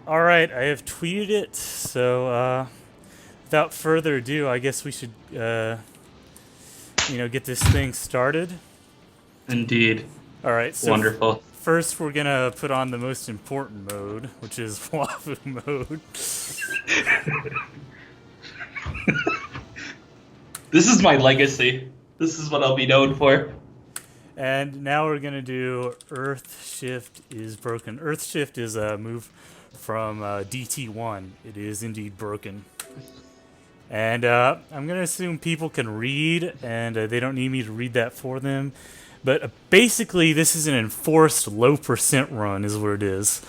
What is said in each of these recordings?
Alright, I have tweeted it, so without further ado, I guess we should, get this thing started. Indeed. Alright, so Wonderful. first we're gonna put on the most important mode, which is Wafu mode. This is my legacy. This is what I'll be known for. And now we're gonna do Earth Shift is broken. Earth Shift is a move from DT1. It is indeed broken. And I'm gonna assume people can read, and they don't need me to read that for them. But basically, this is an enforced low percent run, is what it is.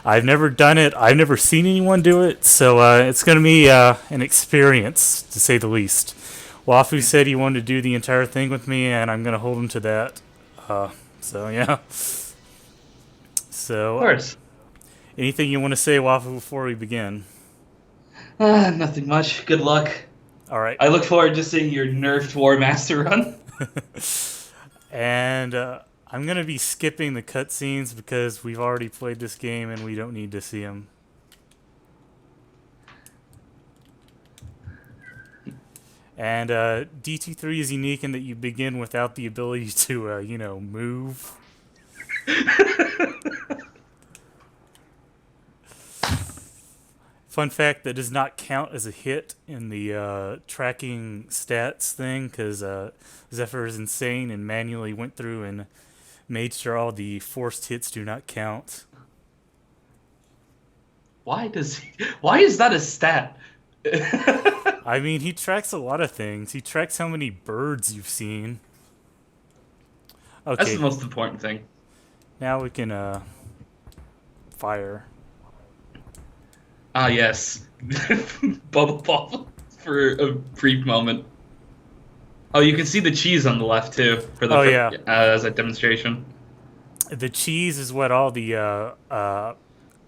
I've never done it. I've never seen anyone do it, so it's gonna be an experience, to say the least. Wafu said he wanted to do the entire thing with me, and I'm gonna hold him to that. So yeah. So, Of course. Anything you want to say, Wafu, before we begin? Nothing much. Good luck. All right. I look forward to seeing your nerfed War Master run. And I'm gonna be skipping the cutscenes because we've already played this game and we don't need to see them. And DT3 is unique in that you begin without the ability to, move. Fun fact, that does not count as a hit in the tracking stats thing, because Zephyr is insane and manually went through and made sure all the forced hits do not count. Why is that a stat? I mean, he tracks a lot of things. He tracks how many birds you've seen. Okay. That's the most important thing. Now we can fire. Ah, yes. Bubble Bobble for a brief moment. Oh, you can see the cheese on the left, too, for the yeah. As a demonstration. The cheese is what all the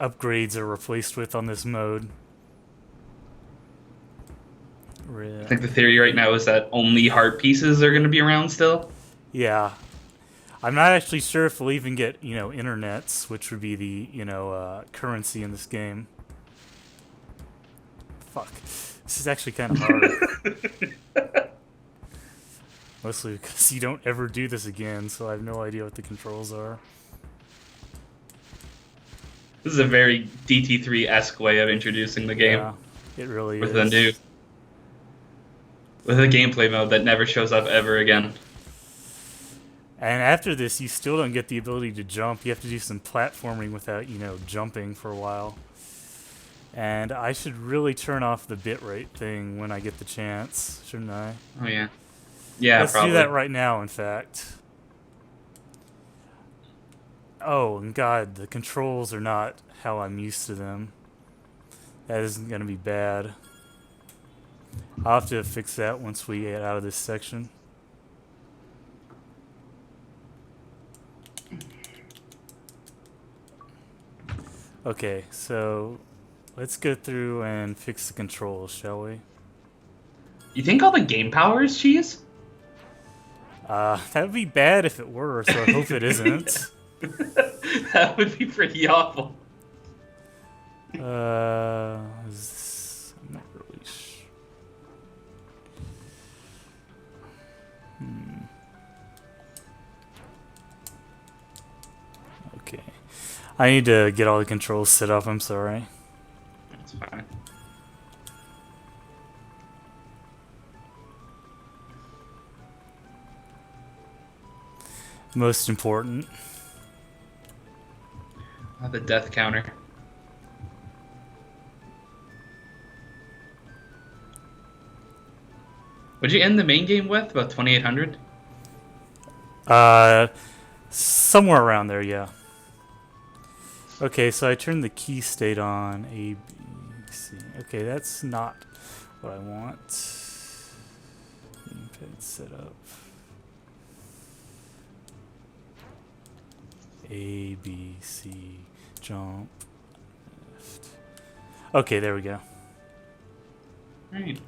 upgrades are replaced with on this mode. I think the theory right now is that only heart pieces are going to be around still. Yeah. I'm not actually sure if we'll even get, internets, which would be the, currency in this game. Fuck. This is actually kind of hard. Mostly because you don't ever do this again, so I have no idea what the controls are. This is a very DT3-esque way of introducing the game. Yeah, it really with is. With a gameplay mode that never shows up ever again. And after this, you still don't get the ability to jump. You have to do some platforming without, jumping for a while. And I should really turn off the bitrate thing when I get the chance, shouldn't I? Oh, yeah. Yeah, Let's probably. do that right now, in fact. Oh, and God, the controls are not how I'm used to them. That isn't going to be bad. I'll have to fix that once we get out of this section. Okay, so let's go through and fix the controls, shall we? You think all the game power is cheese? That would be bad if it were, so I hope it isn't. That would be pretty awful. I'm not really sure. Okay. I need to get all the controls set up, I'm sorry. That's fine. Most important. The death counter. What'd you end the main game with? About 2,800? Somewhere around there, yeah. Okay, so I turned the key state on. A, B, C. Okay, that's not what I want. Gamepad setup. A, B, C, jump. Left. Okay, there we go. Right.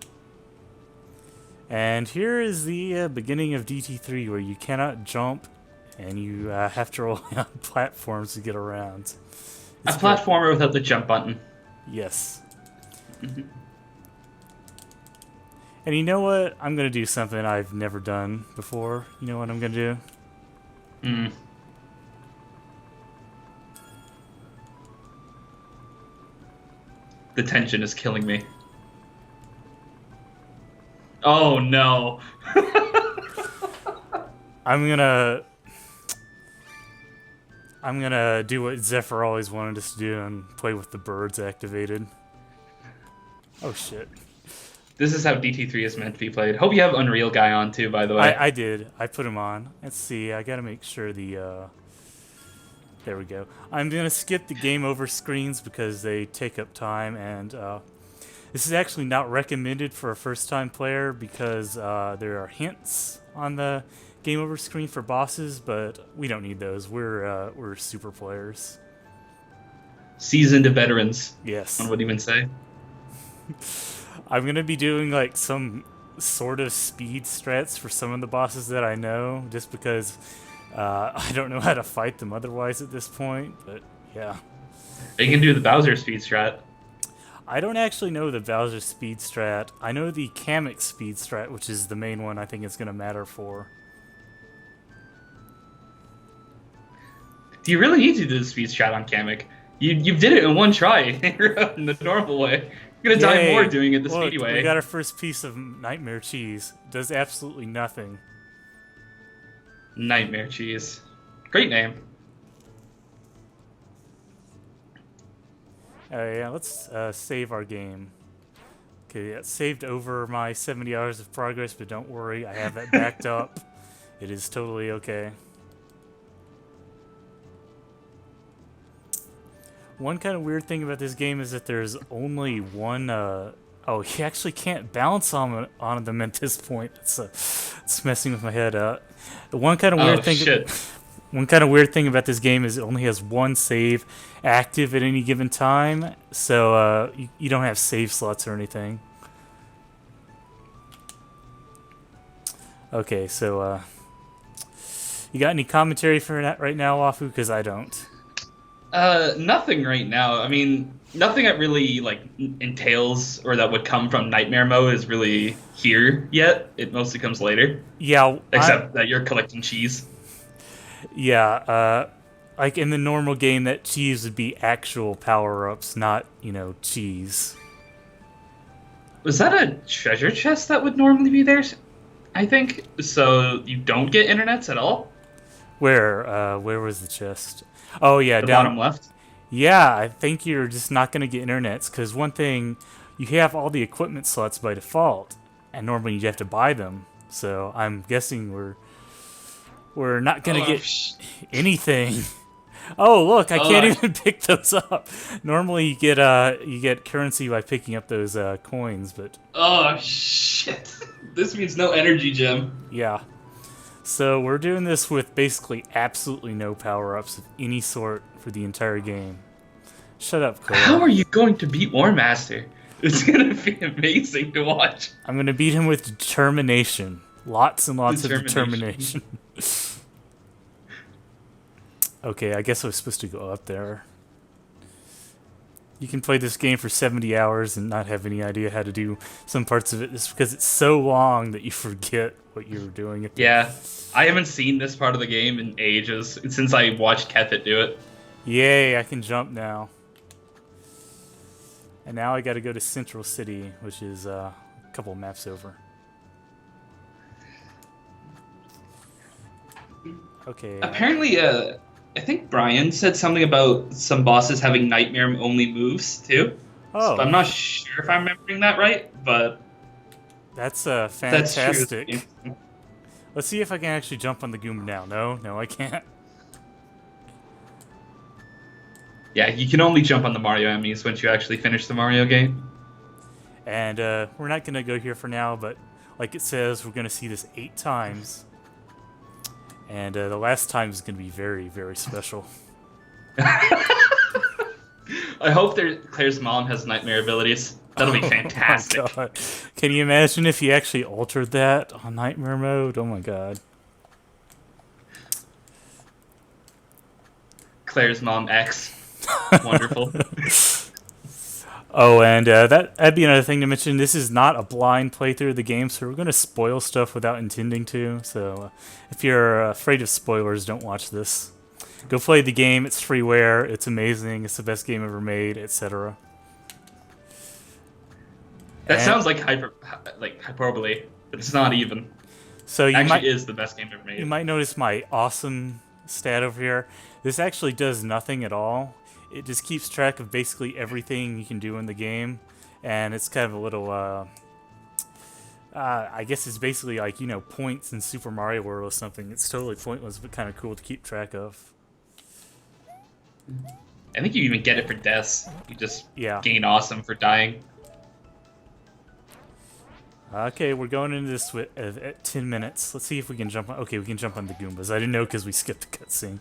And here is the beginning of DT3, where you cannot jump and you have to rely on platforms to get around. A platformer without the jump button. Yes. And you know what? I'm going to do something I've never done before. You know what I'm going to do? The tension is killing me. Oh no. I'm gonna do what Zephyr always wanted us to do and play with the birds activated. Oh shit. This is how DT3 is meant to be played. Hope you have Unreal Guy on too, by the way. I did. I put him on. Let's see. I gotta make sure the there we go. I'm gonna skip the game over screens because they take up time, and this is actually not recommended for a first-time player because there are hints on the game over screen for bosses, but we don't need those. We're super players. Seasoned veterans. Yes. One would even say. I'm gonna be doing like some sort of speed strats for some of the bosses that I know, just because I don't know how to fight them otherwise at this point. But yeah. You can do the Bowser speed strat. I don't actually know the Bowser speed strat. I know the Kamek speed strat, which is the main one I think it's gonna matter for. Do you really need to do the speed strat on Kamek? You did it in one try in the normal way. You're gonna die more doing it the speedy way. We got our first piece of Nightmare Cheese. Does absolutely nothing. Nightmare Cheese. Great name. Yeah, let's save our game. Okay, yeah, saved over my 70 hours of progress, but don't worry, I have that backed up. It is totally okay. One kind of weird thing about this game is that there's only one. Oh, you actually can't bounce on them at this point. It's messing with my head up. The one kind of weird thing. Shit. One kind of weird thing about this game is it only has one save active at any given time, so you don't have save slots or anything. Okay, so you got any commentary for that right now, Wafu? Because I don't. Nothing right now. I mean, nothing that really like entails or that would come from Nightmare Mode is really here yet. It mostly comes later. Yeah, except that you're collecting cheese. Yeah, like in the normal game, that cheese would be actual power-ups, not, cheese. Was that a treasure chest that would normally be there? I think so. You don't get internets at all. Where was the chest? Oh yeah, the down bottom left. Yeah, I think you're just not gonna get internets because one thing, you have all the equipment slots by default, and normally you have to buy them. So I'm guessing we're not gonna get anything. Oh look, I can't even pick those up. Normally you get currency by picking up those coins, but oh shit! This means no energy gem. Yeah. So we're doing this with basically absolutely no power-ups of any sort for the entire game. Shut up, Cole. How are you going to beat War Master? It's gonna be amazing to watch. I'm gonna beat him with determination. Lots and lots of determination. Okay, I guess I was supposed to go up there. You can play this game for 70 hours and not have any idea how to do some parts of it just because it's so long that you forget what you were doing. Yeah, I haven't seen this part of the game in ages, since I watched Kethit do it. Yay, I can jump now. And now I gotta go to Central City, which is a couple maps over. Okay. Apparently, I think Brian said something about some bosses having nightmare-only moves, too. Oh. So I'm not sure if I'm remembering that right, but... That's fantastic. That's true. Let's see if I can actually jump on the Goomba now. No, I can't. Yeah, you can only jump on the Mario enemies once you actually finish the Mario game. And we're not going to go here for now, but like it says, we're going to see this 8 times. And the last time is going to be very, very special. I hope Claire's mom has nightmare abilities. That'll be fantastic. Oh my God. Can you imagine if you actually altered that on Nightmare Mode? Oh my God. Claire's mom X. Wonderful. Oh, and that'd be another thing to mention. This is not a blind playthrough of the game, so we're going to spoil stuff without intending to. So if you're afraid of spoilers, don't watch this. Go play the game. It's freeware. It's amazing. It's the best game ever made, etc. That sounds like hyperbole, but it's not even. So you actually is the best game ever made. You might notice my awesome stat over here. This actually does nothing at all. It just keeps track of basically everything you can do in the game, and it's kind of a little, I guess it's basically like, you know, points in Super Mario World or something. It's totally pointless, but kind of cool to keep track of. I think you even get it for deaths. You just Yeah. gain awesome for dying. Okay, we're going into this at 10 minutes. Let's see if we can jump on. Okay, we can jump on the Goombas. I didn't know because we skipped the cutscene.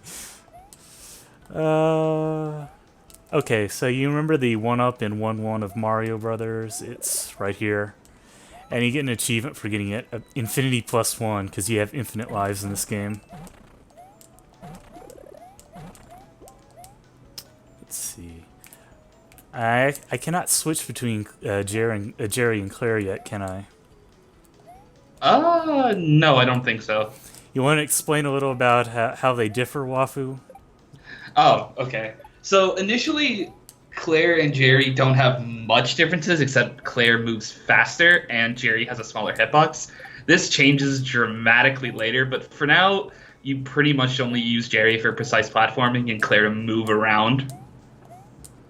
Okay, so you remember the 1-up in 1-1 of Mario Brothers? It's right here. And you get an achievement for getting it, Infinity +1, because you have infinite lives in this game. Let's see. I cannot switch between Jerry and Claire yet, can I? No, I don't think so. You want to explain a little about how they differ, Wafu? Oh, okay. So initially, Claire and Jerry don't have much differences, except Claire moves faster and Jerry has a smaller hitbox. This changes dramatically later, but for now, you pretty much only use Jerry for precise platforming and Claire to move around.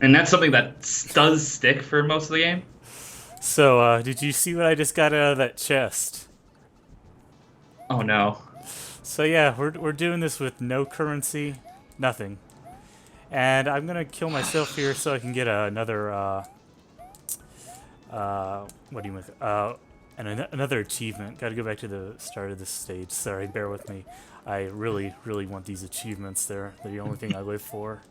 And that's something that does stick for most of the game. So, did you see what I just got out of that chest? Oh no. So yeah, we're doing this with no currency, nothing. And I'm gonna kill myself here so I can get another, what do you make? Another achievement. Gotta go back to the start of this stage. Sorry, bear with me. I really, really want these achievements. They're the only thing I live for.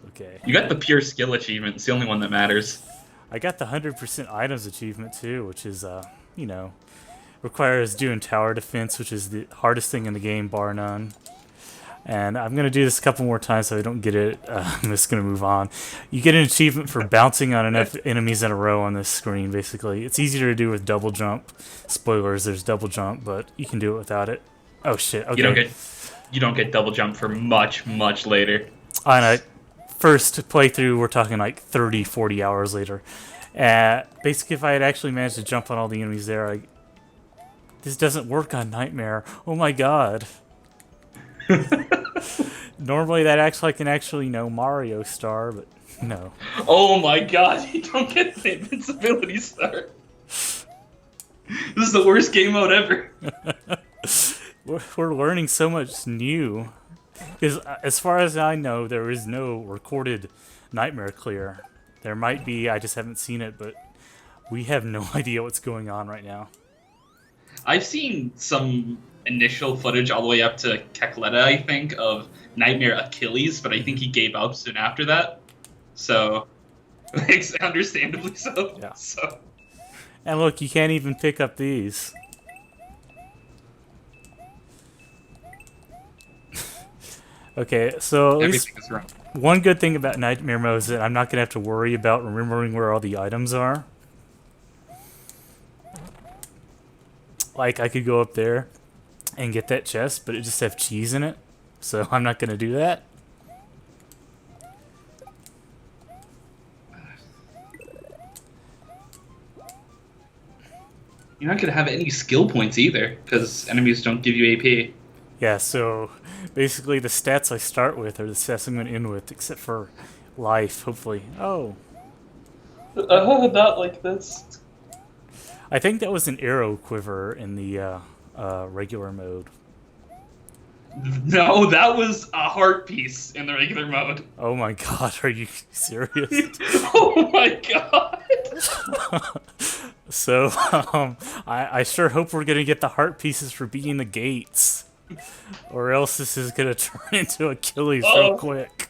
Okay. You got the pure skill achievement. It's the only one that matters. I got the 100% items achievement too, which is, you know, requires doing tower defense, which is the hardest thing in the game, bar none. And I'm going to do this a couple more times so I don't get it. I'm just going to move on. You get an achievement for bouncing on enough enemies in a row on this screen, basically. It's easier to do with double jump. Spoilers, there's double jump, but you can do it without it. Oh, shit. Okay. You don't get double jump for much, much later. On a first playthrough, we're talking like 30, 40 hours later. Basically, if I had actually managed to jump on all the enemies there, this doesn't work on Nightmare. Oh my god. Normally that acts like an actually, you know, Mario star, but no. Oh my god, you don't get the invincibility star. This is the worst game mode ever. We're learning so much new. Because as far as I know, there is no recorded Nightmare clear. There might be, I just haven't seen it, but we have no idea what's going on right now. I've seen some initial footage all the way up to Kleta, I think, of Nightmare Achilles, but I think he gave up soon after that. So, understandably so. Yeah. So. And look, you can't even pick up these. Okay, so at least Everything is wrong. one good thing about Nightmare Mode is that I'm not going to have to worry about remembering where all the items are. Like, I could go up there and get that chest, but it just have cheese in it. So I'm not going to do that. You're not going to have any skill points either, because enemies don't give you AP. Yeah, so basically the stats I start with are the stats I'm going to end with, except for life, hopefully. Oh. Not like this. I think that was an arrow quiver in the regular mode. No, that was a heart piece in the regular mode. Oh my god, are you serious? Oh my god! So, I sure hope we're going to get the heart pieces for beating the gates. Or else this is going to turn into Achilles real quick.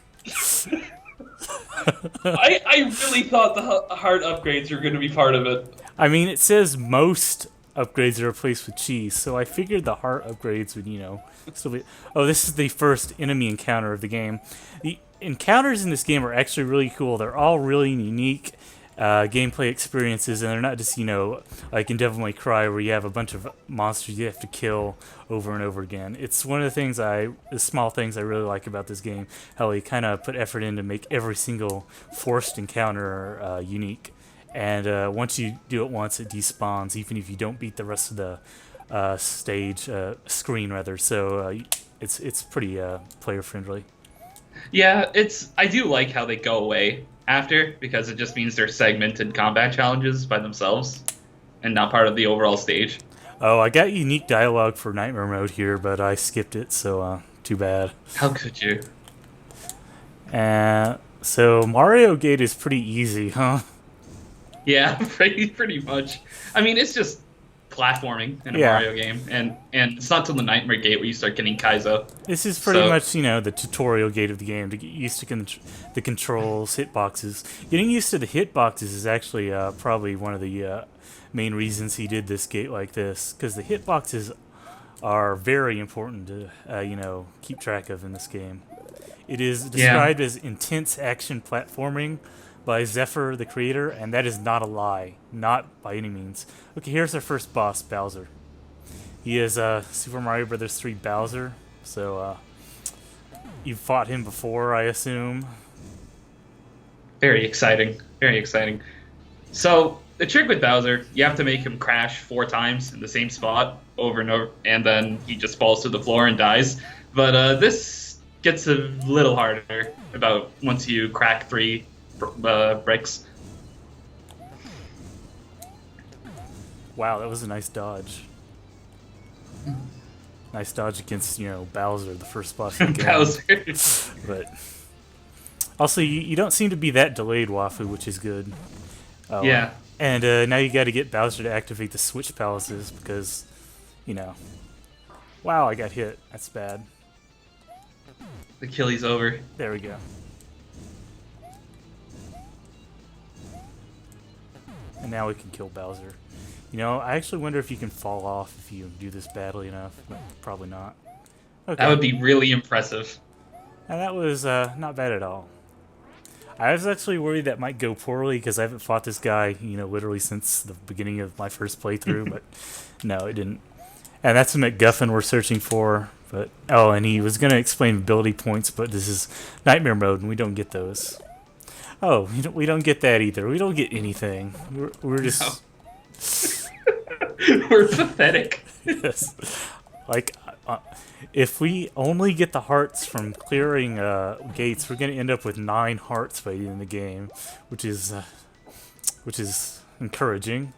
I really thought the heart upgrades were going to be part of it. I mean, it says most upgrades are replaced with cheese. So I figured the heart upgrades would, still be. Oh, this is the first enemy encounter of the game. The encounters in this game are actually really cool. They're all really unique gameplay experiences, and they're not just, like in Devil May Cry where you have a bunch of monsters you have to kill over and over again. It's one of the small things I really like about this game, how they kind of put effort in to make every single forced encounter unique. And once you do it once, it despawns, even if you don't beat the rest of the screen rather. So it's pretty player friendly. Yeah, I do like how they go away after, because it just means they're segmented combat challenges by themselves and not part of the overall stage. Oh, I got unique dialogue for Nightmare Mode here, but I skipped it, so too bad. How could you? So Mario Gate is pretty easy, huh? Yeah, pretty much. I mean, it's just platforming in a Mario game, and it's not till the Nightmare Gate where you start getting Kaizo. This is pretty much, the tutorial gate of the game to get used to the controls, hitboxes. Getting used to the hitboxes is actually probably one of the main reasons he did this gate like this, because the hitboxes are very important to, keep track of in this game. It is described as intense action platforming by Zephyr, the creator, and that is not a lie. Not by any means. Okay, here's our first boss, Bowser. He is Super Mario Bros. 3 Bowser, so you've fought him before, I assume. Very exciting. Very exciting. So, the trick with Bowser, you have to make him crash 4 times in the same spot over and over, and then he just falls to the floor and dies. But this gets a little harder about once you crack 3 bricks. Wow, that was a nice dodge. Nice dodge against, Bowser, the first boss of the game. Bowser. But also, you don't seem to be that delayed, Wafu, which is good. Yeah. And now you got to get Bowser to activate the Switch Palaces because, Wow, I got hit. That's bad. The Achilles over. There we go. And now we can kill Bowser. I actually wonder if you can fall off if you do this badly enough. But probably not. Okay. That would be really impressive. And that was not bad at all. I was actually worried that might go poorly because I haven't fought this guy, literally since the beginning of my first playthrough. But no, it didn't. And that's the MacGuffin we're searching for. But and he was going to explain ability points, but this is Nightmare Mode, and we don't get those. Oh, we don't get that either. We don't get anything. We're just... No. We're pathetic. Yes. Like, if we only get the hearts from clearing gates, we're going to end up with 9 hearts by the end of the game, which is encouraging.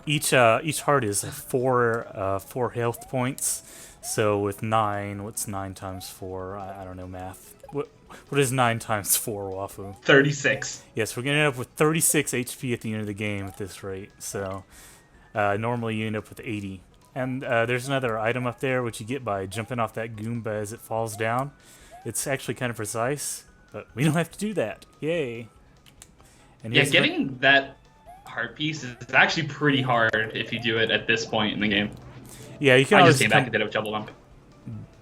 Each heart is 4 health points. So with 9, what's 9 times 4? I don't know math. What is 9 times 4, Wafu? 36. Yes, we're going to end up with 36 HP at the end of the game at this rate. So normally you end up with 80. And there's another item up there which you get by jumping off that Goomba as it falls down. It's actually kind of precise, but we don't have to do that. Yay. And yeah, getting that heart piece is actually pretty hard if you do it at this point in the game. Yeah, you can I always just came back and did a double dump.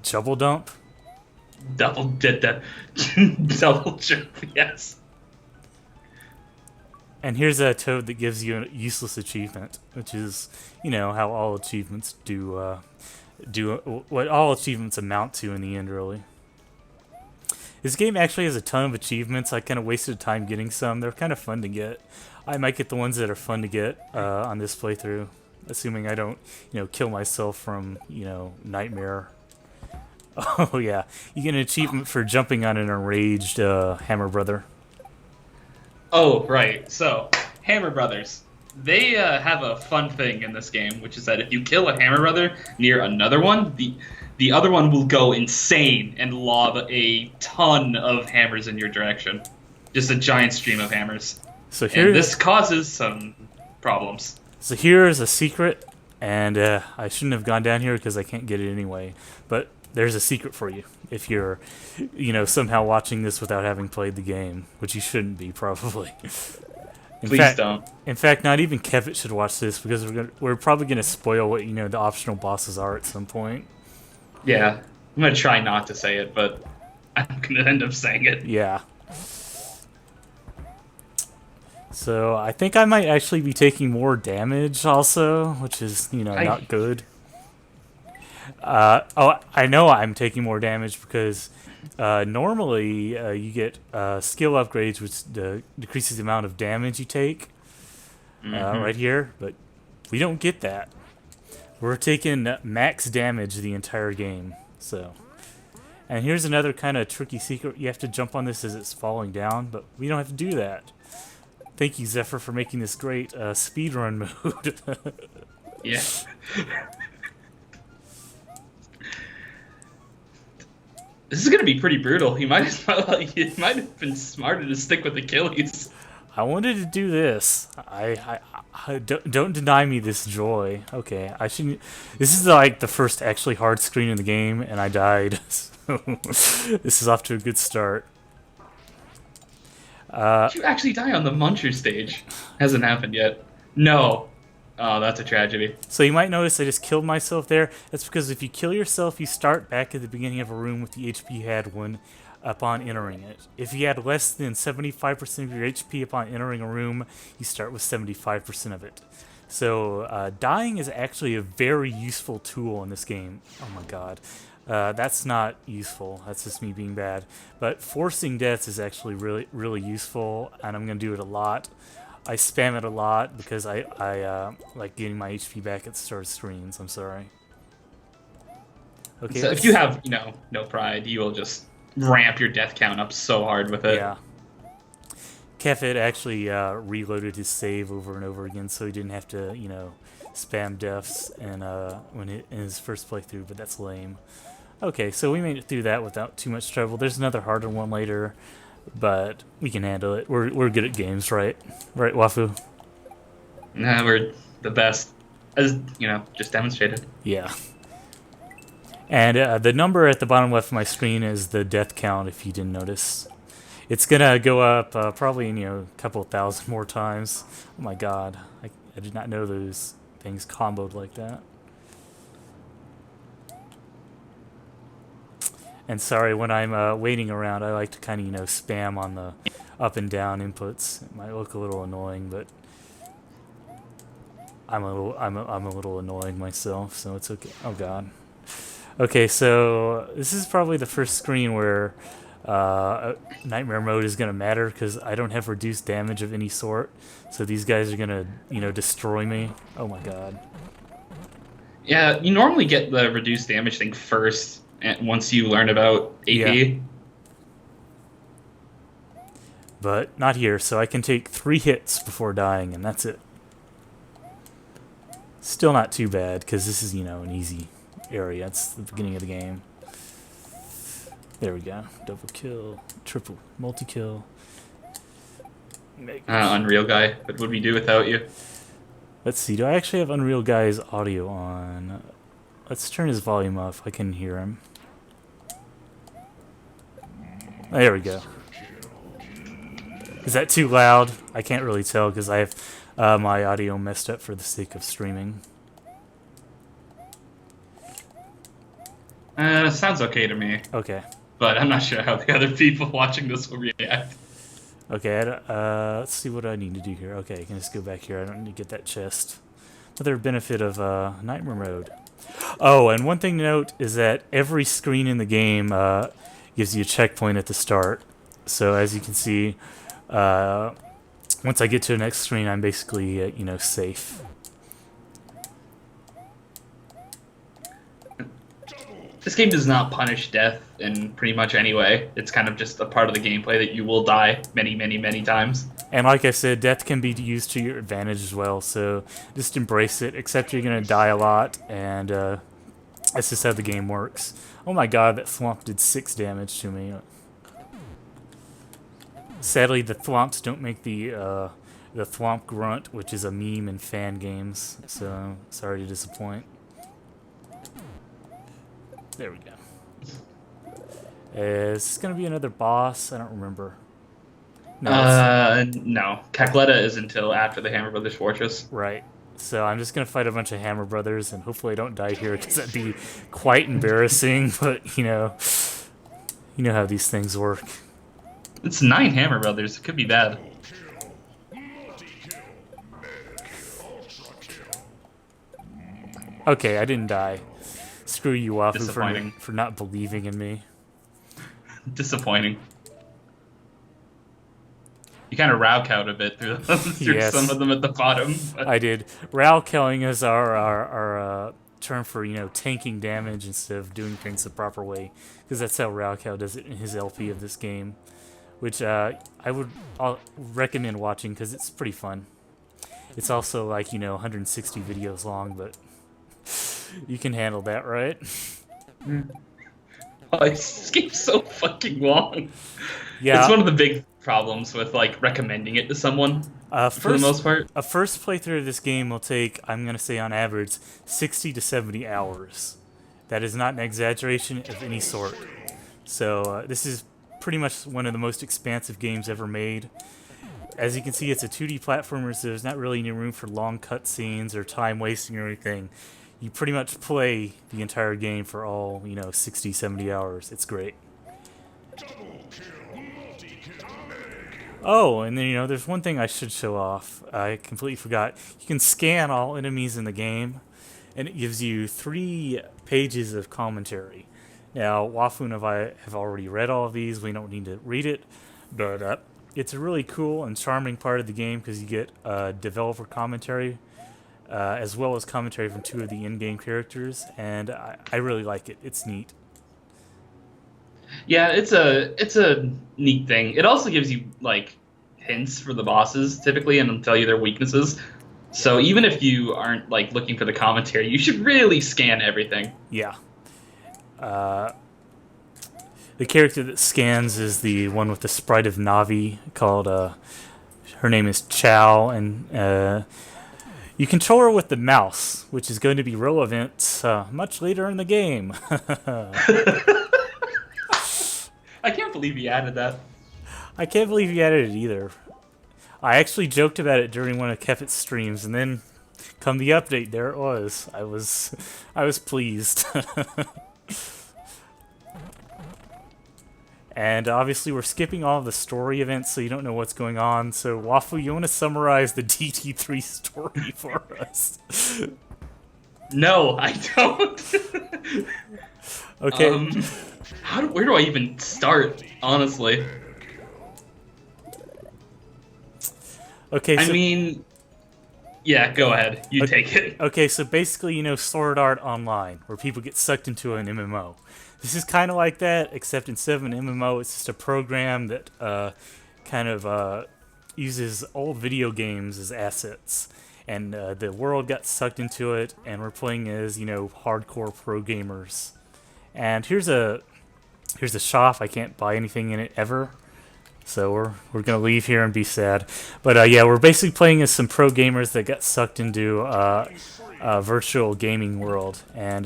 Double dump? Double jump, yes. And here's a toad that gives you a useless achievement, which is, how all achievements do what all achievements amount to in the end, really. This game actually has a ton of achievements. I kind of wasted time getting some. They're kind of fun to get. I might get the ones that are fun to get on this playthrough, assuming I don't, kill myself from, Nightmare. Oh, yeah. You get an achievement for jumping on an enraged Hammer Brother. Oh, right. So, Hammer Brothers. They have a fun thing in this game, which is that if you kill a Hammer Brother near another one, the other one will go insane and lob a ton of hammers in your direction. Just a giant stream of hammers. So here, and this causes some problems. So here is a secret, and I shouldn't have gone down here because I can't get it anyway. But there's a secret for you if you're, somehow watching this without having played the game, which you shouldn't be, probably. Please don't. In fact, not even Kevin should watch this because we're probably gonna spoil what the optional bosses are at some point. Yeah, I'm gonna try not to say it, but I'm gonna end up saying it. Yeah. So I think I might actually be taking more damage also, which is not good. I know I'm taking more damage because normally you get skill upgrades, which decreases the amount of damage you take right here, but we don't get that. We're taking max damage the entire game. So, and here's another kind of tricky secret: you have to jump on this as it's falling down, but we don't have to do that. Thank you, Zephyr, for making this great speedrun mode. Yeah. This is gonna be pretty brutal. He might have been smarter to stick with Achilles. I wanted to do this. I don't deny me this joy. Okay, I shouldn't. This is like the first actually hard screen in the game, and I died. So this is off to a good start. Did you actually die on the Muncher stage? Hasn't happened yet. No. Oh, that's a tragedy. So you might notice I just killed myself there. That's because if you kill yourself, you start back at the beginning of a room with the HP you had upon entering it. If you had less than 75% of your HP upon entering a room, you start with 75% of it. So dying is actually a very useful tool in this game. Oh my god. That's not useful. That's just me being bad. But forcing deaths is actually really, really useful, and I'm going to do it a lot. I spam it a lot because I like getting my HP back at the start of screens. I'm sorry. Okay. So if you have, no pride, you will just ramp your death count up so hard with it. Yeah. Kefit actually reloaded his save over and over again, so he didn't have to, spam deaths in his first playthrough. But that's lame. Okay, so we made it through that without too much trouble. There's another harder one later, but we can handle it. We're good at games, right? Right, Wafu? Nah, we're the best, as just demonstrated. Yeah. And the number at the bottom left of my screen is the death count, if you didn't notice. It's gonna go up probably a couple thousand more times. Oh my god, I did not know those things comboed like that. And sorry, when I'm waiting around, I like to kind of spam on the up and down inputs. It might look a little annoying, but I'm a little annoying myself, so it's okay. Oh god. Okay, so this is probably the first screen where Nightmare Mode is gonna matter because I don't have reduced damage of any sort. So these guys are gonna destroy me. Oh my god. Yeah, you normally get the reduced damage thing first. Once you learn about AP. Yeah. But not here, so I can take 3 hits before dying, and that's it. Still not too bad, because this is, an easy area. It's the beginning of the game. There we go. Double kill, triple, multi-kill. Unreal Guy, what would we do without you? Let's see, do I actually have Unreal Guy's audio on? Let's turn his volume up. I can hear him. There we go. Is that too loud? I can't really tell because I have my audio messed up for the sake of streaming. Sounds okay to me. Okay. But I'm not sure how the other people watching this will react. Okay, let's see what I need to do here. Okay, I can just go back here. I don't need to get that chest. Another benefit of Nightmare Mode. Oh, and one thing to note is that every screen in the game gives you a checkpoint at the start. So as you can see, once I get to the next screen, I'm basically, safe. This game does not punish death in pretty much any way. It's kind of just a part of the gameplay that you will die many, many, many times. And like I said, death can be used to your advantage as well, so just embrace it. Except you're going to die a lot, and that's just how the game works. Oh my god, that thwomp did 6 damage to me. Sadly, the thwomps don't make the thwomp grunt, which is a meme in fan games, so sorry to disappoint. There we go. Is this going to be another boss? I don't remember. No, it's No. Kleta is until after the Hammer Brothers Fortress. right. So I'm just gonna fight a bunch of Hammer Brothers, and hopefully I don't die here because that'd be quite embarrassing. But you know how these things work. It's 9 Hammer Brothers. It could be bad. Okay, I didn't die. Screw you, Wafu, Disappointing. for not believing in me. Disappointing. You kind of Raukowed a bit through, through Yes. some of them at the bottom. But I did. Raukowing is our term for tanking damage instead of doing things the proper way, because that's how Raukow does it in his LP of this game, which I'll recommend watching because it's pretty fun. It's also like 160 videos long, but you can handle that, right? oh, this game's so fucking long. Yeah. It's one of the big problems with like recommending it to someone. For the most part, a first playthrough of this game will take, I'm gonna say on average, 60 to 70 hours. That is not an exaggeration of any sort. So this is pretty much one of the most expansive games ever made. As you can see, it's a 2D platformer, so there's not really any room for long cutscenes or time wasting or anything. You pretty much play the entire game for all 60, 70 hours. It's great. Oh, and then there's one thing I should show off. I completely forgot. You can scan all enemies in the game, and it gives you 3 pages of commentary. Now, Wafu and I have already read all of these. We don't need to read it, but it's a really cool and charming part of the game because you get developer commentary, as well as commentary from 2 of the in-game characters, and I really like it. It's neat. yeah, it's a neat thing. It also gives you like hints for the bosses typically, and tell you their weaknesses. So even if you aren't like looking for the commentary, you should really scan everything. Yeah. The character that scans is the one with the sprite of Navi called, her name is Chow, and you control her with the mouse, which is going to be relevant much later in the game. I can't believe he added that. I can't believe you added it either. I actually joked about it during one of Kefit's streams, and then come the update, there it was. I was pleased. And obviously we're skipping all of the story events, so you don't know what's going on. So Wafu, you want to summarize the DT3 story for us? No, I don't. Okay. Where do I even start? Honestly, Okay. So, I mean, yeah. Go ahead. You take it. okay, so basically, Sword Art Online, where people get sucked into an MMO. This is kind of like that, except instead of an MMO, it's just a program that uses old video games as assets. And the world got sucked into it, and we're playing as, hardcore pro gamers. And here's a shop. I can't buy anything in it ever. So we're gonna leave here and be sad. But yeah, we're basically playing as some pro gamers that got sucked into a virtual gaming world, and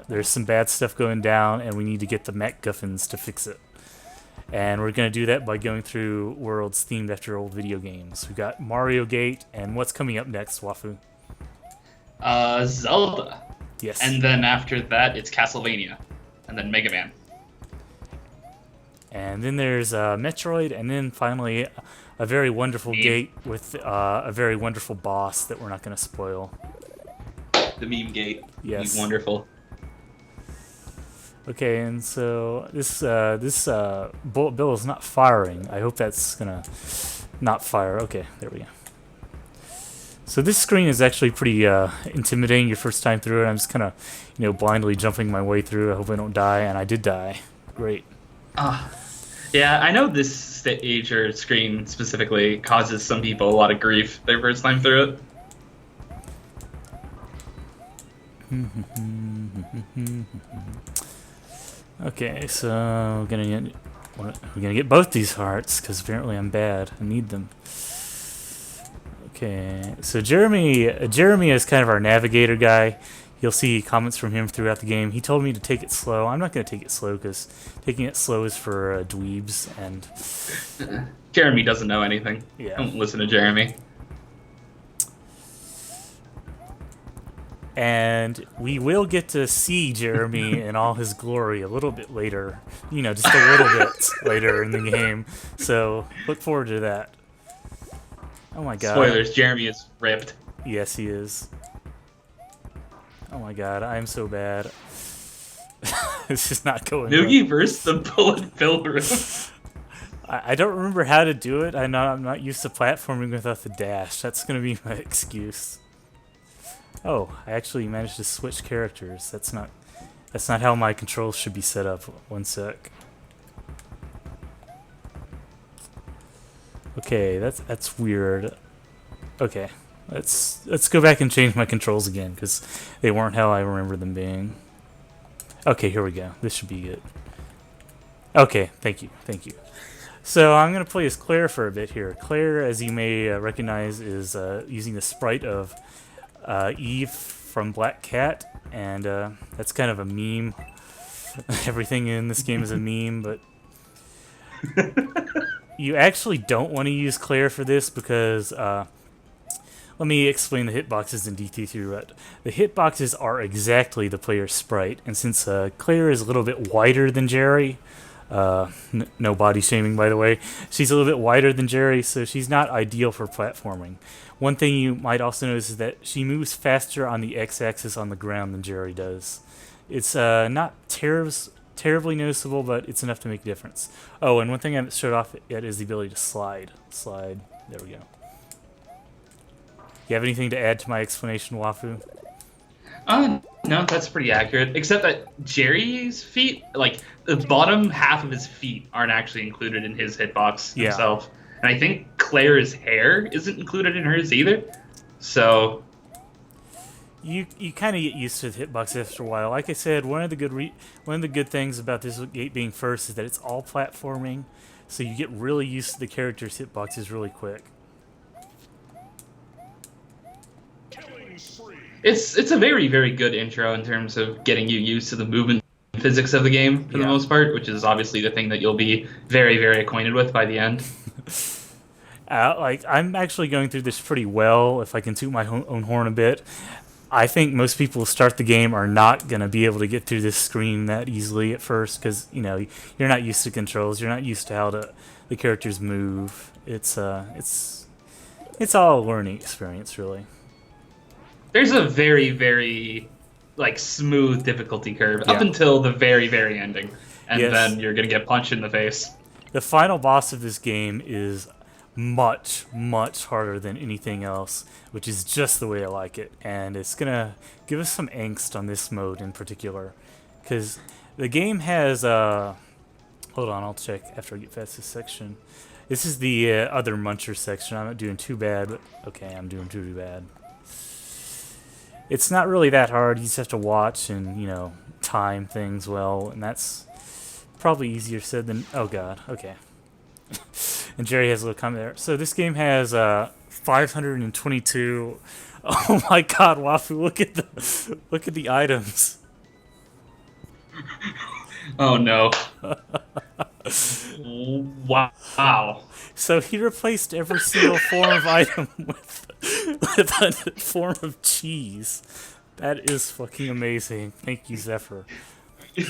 there's some bad stuff going down, and we need to get the MacGuffins to fix it. And we're gonna do that by going through worlds themed after old video games. We got Mario Gate, and what's coming up next, Wafu? Zelda. Yes. And then after that, it's Castlevania, and then Mega Man. And then there's Metroid, and then finally a very wonderful gate with a very wonderful boss that we're not going to spoil. The meme gate. Yes. He's wonderful. Okay, and so this bullet bill is not firing. I hope that's going to not fire. Okay, there we go. So this screen is actually pretty intimidating your first time through it. I'm just kind of, blindly jumping my way through. I hope I don't die, and I did die. Great. Yeah, I know this stage or screen specifically causes some people a lot of grief their first time through it. Okay, so we're gonna get both these hearts because apparently I'm bad. I need them. Okay, so Jeremy is kind of our navigator guy. You'll see comments from him throughout the game. He told me to take it slow. I'm not going to take it slow because taking it slow is for dweebs, and Jeremy doesn't know anything. Yeah. Don't listen to Jeremy. And we will get to see Jeremy in all his glory a little bit later. You know, just a little bit later in the game. So look forward to that. Oh my god. Spoilers, Jeremy is ripped. Yes, he is. Oh my god, I'm so bad. This is not going Noogie well. versus the bullet bill room. I don't remember how to do it. I'm not used to platforming without the dash. That's going to be my excuse. Oh, I actually managed to switch characters. That's not how my controls should be set up. One sec. Okay, that's weird. Okay, let's go back and change my controls again because they weren't how I remember them being. Okay, here we go. This should be good. Okay, thank you. So I'm gonna play as Claire for a bit here. Claire, as you may recognize, is using the sprite of Eve from Black Cat, and that's kind of a meme. Everything in this game is a meme, but you actually don't want to use Claire for this because let me explain the hitboxes in DT3 Rut. The hitboxes are exactly the player's sprite, and since Claire is a little bit wider than Jerry, no body shaming by the way, she's a little bit wider than Jerry, so she's not ideal for platforming. One thing you might also notice is that she moves faster on the x-axis on the ground than Jerry does. It's not terribly noticeable, but it's enough to make a difference. Oh, and one thing I haven't showed off yet is the ability to slide. Slide. There we go. You have anything to add to my explanation, Wafu? No, that's pretty accurate. Except that Jerry's feet, like the bottom half of his feet, aren't actually included in his hitbox himself. And I think Claire's hair isn't included in hers either. So you kind of get used to the hitbox after a while. Like I said, one of the good things about this gate being first is that it's all platforming, so you get really used to the character's hitboxes really quick. it's a very, very good intro in terms of getting you used to the movement physics of the game for the most part, which is obviously the thing that you'll be very, very acquainted with by the end. Like, I'm actually going through this pretty well, if I can toot my own horn a bit. I think most people who start the game are not going to be able to get through this screen that easily at first, because, you know, you're not used to controls, you're not used to how the characters move. It's all a learning experience, really. There's a very, very, like, smooth difficulty curve up until the very, very ending, and then you're going to get punched in the face. The final boss of this game is much, much harder than anything else, which is just the way I like it, and it's gonna give us some angst on this mode in particular, because the game has hold on, I'll check after I get past this section. This is the other muncher section. I'm not doing too bad, but okay, I'm doing too bad. It's not really that hard. You just have to watch and, you know, time things well, and that's probably easier said than... Oh god, okay. And Jerry has a little comment there. So this game has 522. Oh my god, Wafu! Look at the items. Oh no! Wow! So he replaced every single form of item with a form of cheese. That is fucking amazing. Thank you, Zephyr.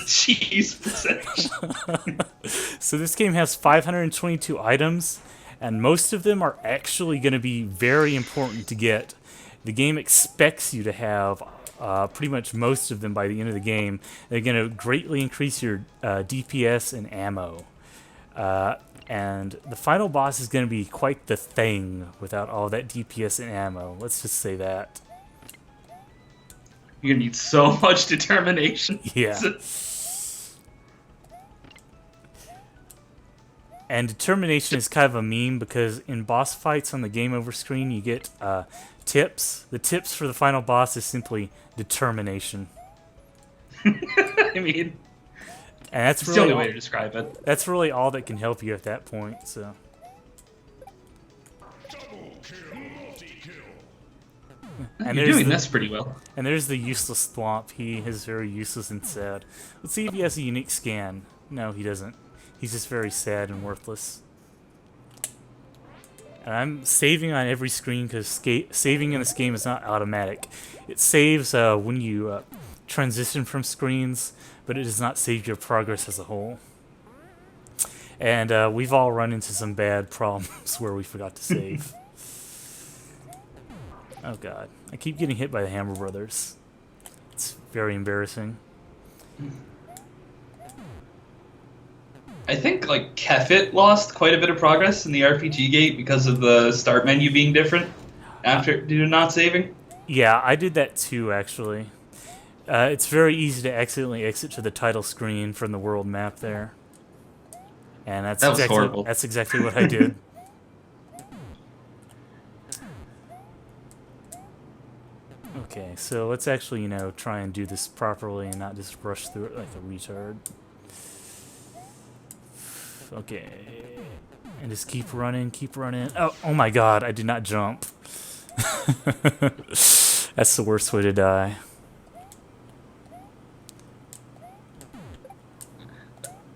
Cheese percentage. So this game has 522 items, and most of them are actually going to be very important to get. The game expects you to have pretty much most of them by the end of the game. They're going to greatly increase your DPS and ammo. And the final boss is going to be quite the thing without all that DPS and ammo. Let's just say that. You're gonna need so much determination. Yeah. And determination is kind of a meme because in boss fights on the game over screen you get tips. The tips for the final boss is simply determination. I mean, and that's really the only way to describe it. That's really all that can help you at that point. So. And You're doing this pretty well. And there's the useless Thwomp. He is very useless and sad. Let's see if he has a unique scan. No, he doesn't. He's just very sad and worthless. And I'm saving on every screen because saving in this game is not automatic. It saves when you transition from screens, but it does not save your progress as a whole. And we've all run into some bad problems where we forgot to save. Oh god. I keep getting hit by the Hammer Brothers. It's very embarrassing. I think like Kefit lost quite a bit of progress in the RPG gate because of the start menu being different after due to not saving. Yeah, I did that too, actually. It's very easy to accidentally exit to the title screen from the world map there. And that's exactly what I did. Okay, so let's actually, try and do this properly and not just rush through it like a retard. Okay. And just keep running, keep running. Oh my god, I did not jump. That's the worst way to die.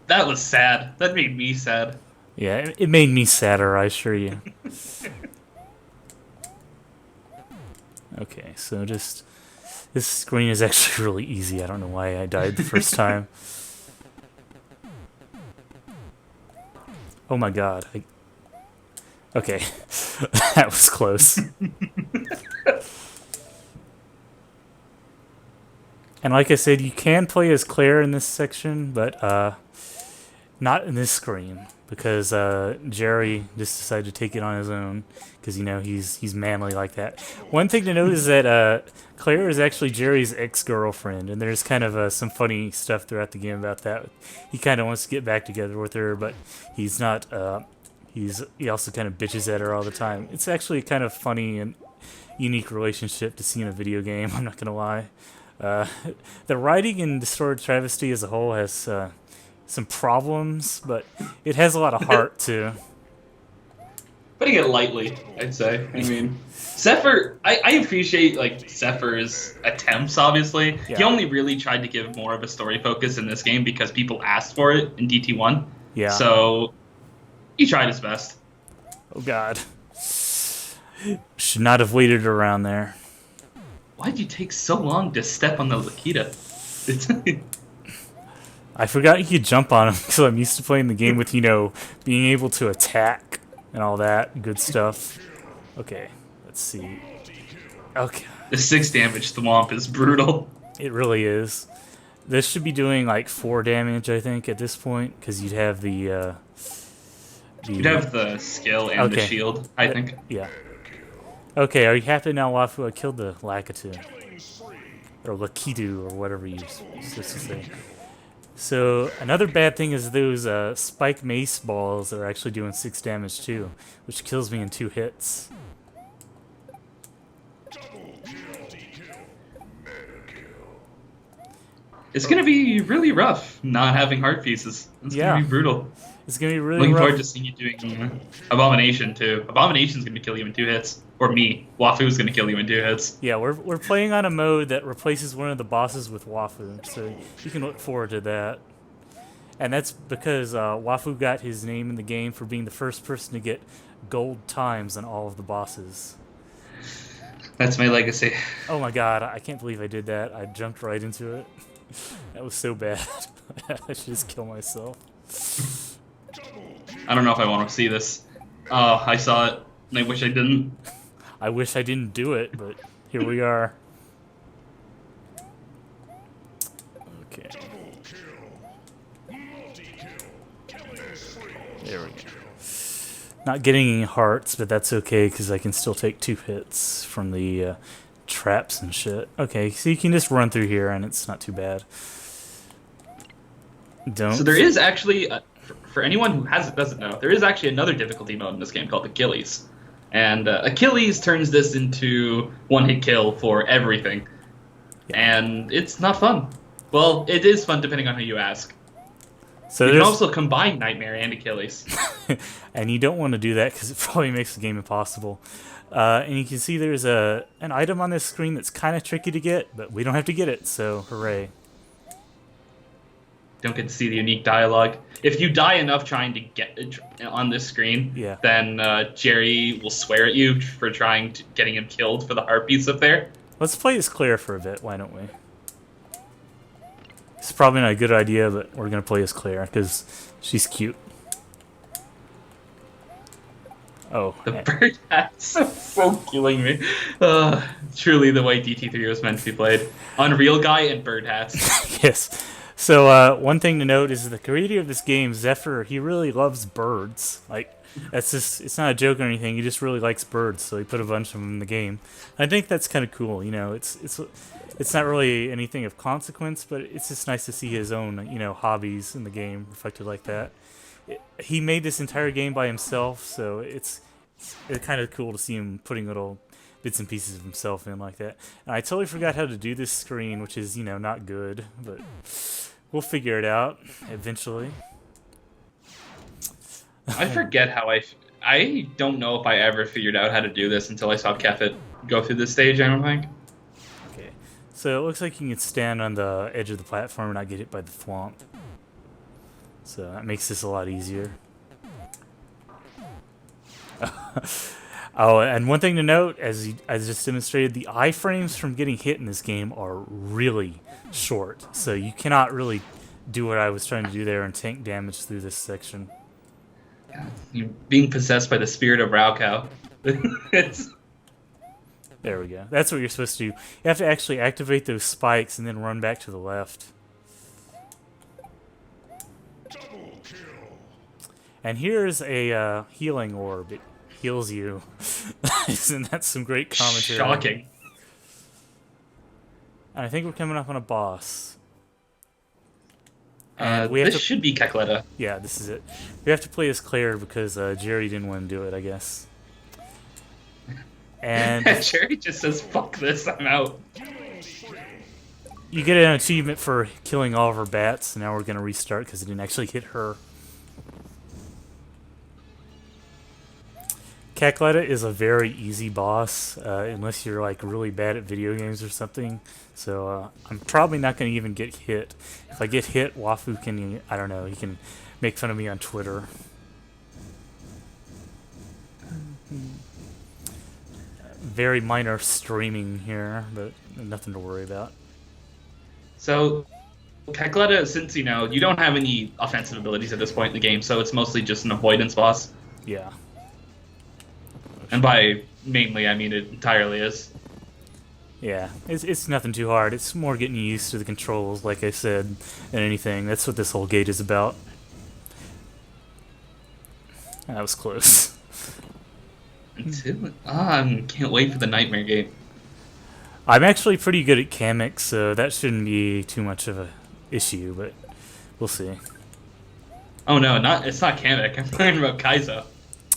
That was sad. That made me sad. Yeah, it made me sadder, I assure you. Okay, so this screen is actually really easy. I don't know why I died the first time. Oh my god. Okay, that was close. And like I said, you can play as Claire in this section, but not in this screen, because Jerry just decided to take it on his own, because he's manly like that. One thing to note is that Claire is actually Jerry's ex-girlfriend, and there's kind of some funny stuff throughout the game about that. He kind of wants to get back together with her, but he's not. He also kind of bitches at her all the time. It's actually a kind of funny and unique relationship to see in a video game. I'm not gonna lie. The writing in Distorted Travesty as a whole has some problems, but it has a lot of heart too. Putting it lightly, I'd say. I mean, Zephyr, I appreciate Zephyr's attempts. Obviously, yeah. He only really tried to give more of a story focus in this game because people asked for it in DT1. Yeah. So he tried his best. Oh god, should not have waited around there. Why'd you take so long to step on the Lakita? I forgot you could jump on him because I'm used to playing the game with, being able to attack and all that good stuff. Okay, let's see. Okay. The 6 damage Thwomp is brutal. It really is. This should be doing 4 damage, I think, at this point, because you'd have the You'd have the skill and the shield, I think. Yeah. Okay, are you happy now, Wafu? I killed the Lakitu. Or Lakitu, or whatever you're supposed to say. So, another bad thing is those spike mace balls are actually doing 6 damage too, which kills me in 2 hits. It's gonna be really rough not having heart pieces. It's gonna be brutal. It's gonna be really Looking rough. forward to seeing you doing Abomination too. Abomination's gonna kill you in 2 hits. Or me. Wafu's gonna kill you in 2 hits. Yeah, we're playing on a mode that replaces one of the bosses with Wafu, so you can look forward to that. And that's because Wafu got his name in the game for being the first person to get gold times on all of the bosses. That's my legacy. Oh my god, I can't believe I did that. I jumped right into it. That was so bad. I should just kill myself. I don't know if I want to see this. Oh, I saw it, and I wish I didn't. I wish I didn't do it, but here we are. Okay. There we go. Not getting any hearts, but that's okay because I can still take 2 hits from the traps and shit. Okay, so you can just run through here and it's not too bad. So there is actually, for anyone who doesn't know, there is actually another difficulty mode in this game called Achilles. And Achilles turns this into one-hit kill for everything. And it's not fun. Well, it is fun depending on who you ask. So You can there's, also combine Nightmare and Achilles. and you don't want to do that because it probably makes the game impossible. And you can see there's an item on this screen that's kind of tricky to get, but we don't have to get it, so hooray. Don't get to see the unique dialogue. If you die enough trying to get on this screen, Yeah. then Jerry will swear at you for getting him killed for the heartbeats up there. Let's play as Claire for a bit, why don't we? It's probably not a good idea, but we're going to play as Claire because she's cute. Oh. The bird hat's so killing me. Truly the way DT3 was meant to be played. Unreal guy and bird hats. Yes. So one thing to note is the creator of this game, Zephyr, he really loves birds. Like, that's just, it's not a joke or anything, he just really likes birds, so he put a bunch of them in the game. I think that's kind of cool, you know, it's not really anything of consequence, but it's just nice to see his own, you know, hobbies in the game reflected like that. He made this entire game by himself, so it's kind of cool to see him putting little bits and pieces of himself in like that. And I totally forgot how to do this screen, which is, you know, not good, but we'll figure it out eventually. I forget how I don't know if I ever figured out how to do this until I saw Kefit go through this stage, I don't think. Okay, so it looks like you can stand on the edge of the platform and not get hit by the thwomp. So that makes this a lot easier. Oh, and one thing to note, as just demonstrated, the iframes from getting hit in this game are really short. So you cannot really do what I was trying to do there and tank damage through this section. You're being possessed by the spirit of Raukau. There we go. That's what you're supposed to do. You have to actually activate those spikes and then run back to the left. And here's a healing orb. It heals you. Isn't that some great commentary? Shocking. And I think we're coming up on a boss. And we have this to, should be Kleta. yeah, this is it. We have to play as Claire because Jerry didn't want to do it, I guess. And Jerry just says, "Fuck this, I'm out." you get an achievement for killing all of her bats. And now we're going to restart because it didn't actually hit her. Kleta is a very easy boss, unless you're like really bad at video games or something. So I'm probably not going to even get hit. If I get hit, Wafu can, I don't know, he can make fun of me on Twitter. Very minor streaming here, but nothing to worry about. So, Kleta, since you don't have any offensive abilities at this point in the game, so it's mostly just an avoidance boss. Yeah. And by mainly, I mean it entirely is. Yeah, it's nothing too hard. It's more getting used to the controls, like I said, than anything. That's what this whole gate is about. That was close. Can't wait for the Nightmare Gate. I'm actually pretty good at Kamek, so that shouldn't be too much of a issue, but we'll see. Oh no, it's not Kamek. I'm learning about Kaizo.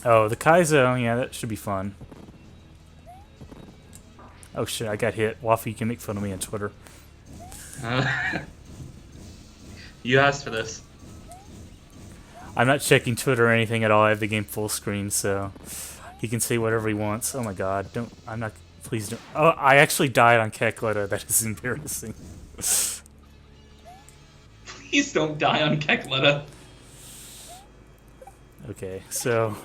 Oh, the Kaizo, yeah, that should be fun. Oh shit, I got hit. Waffy, you can make fun of me on Twitter. You asked for this. I'm not checking Twitter or anything at all. I have the game full screen, so he can say whatever he wants. Oh my god, please don't. Oh, I actually died on Kleta. That is embarrassing. Please don't die on Kleta. Okay, so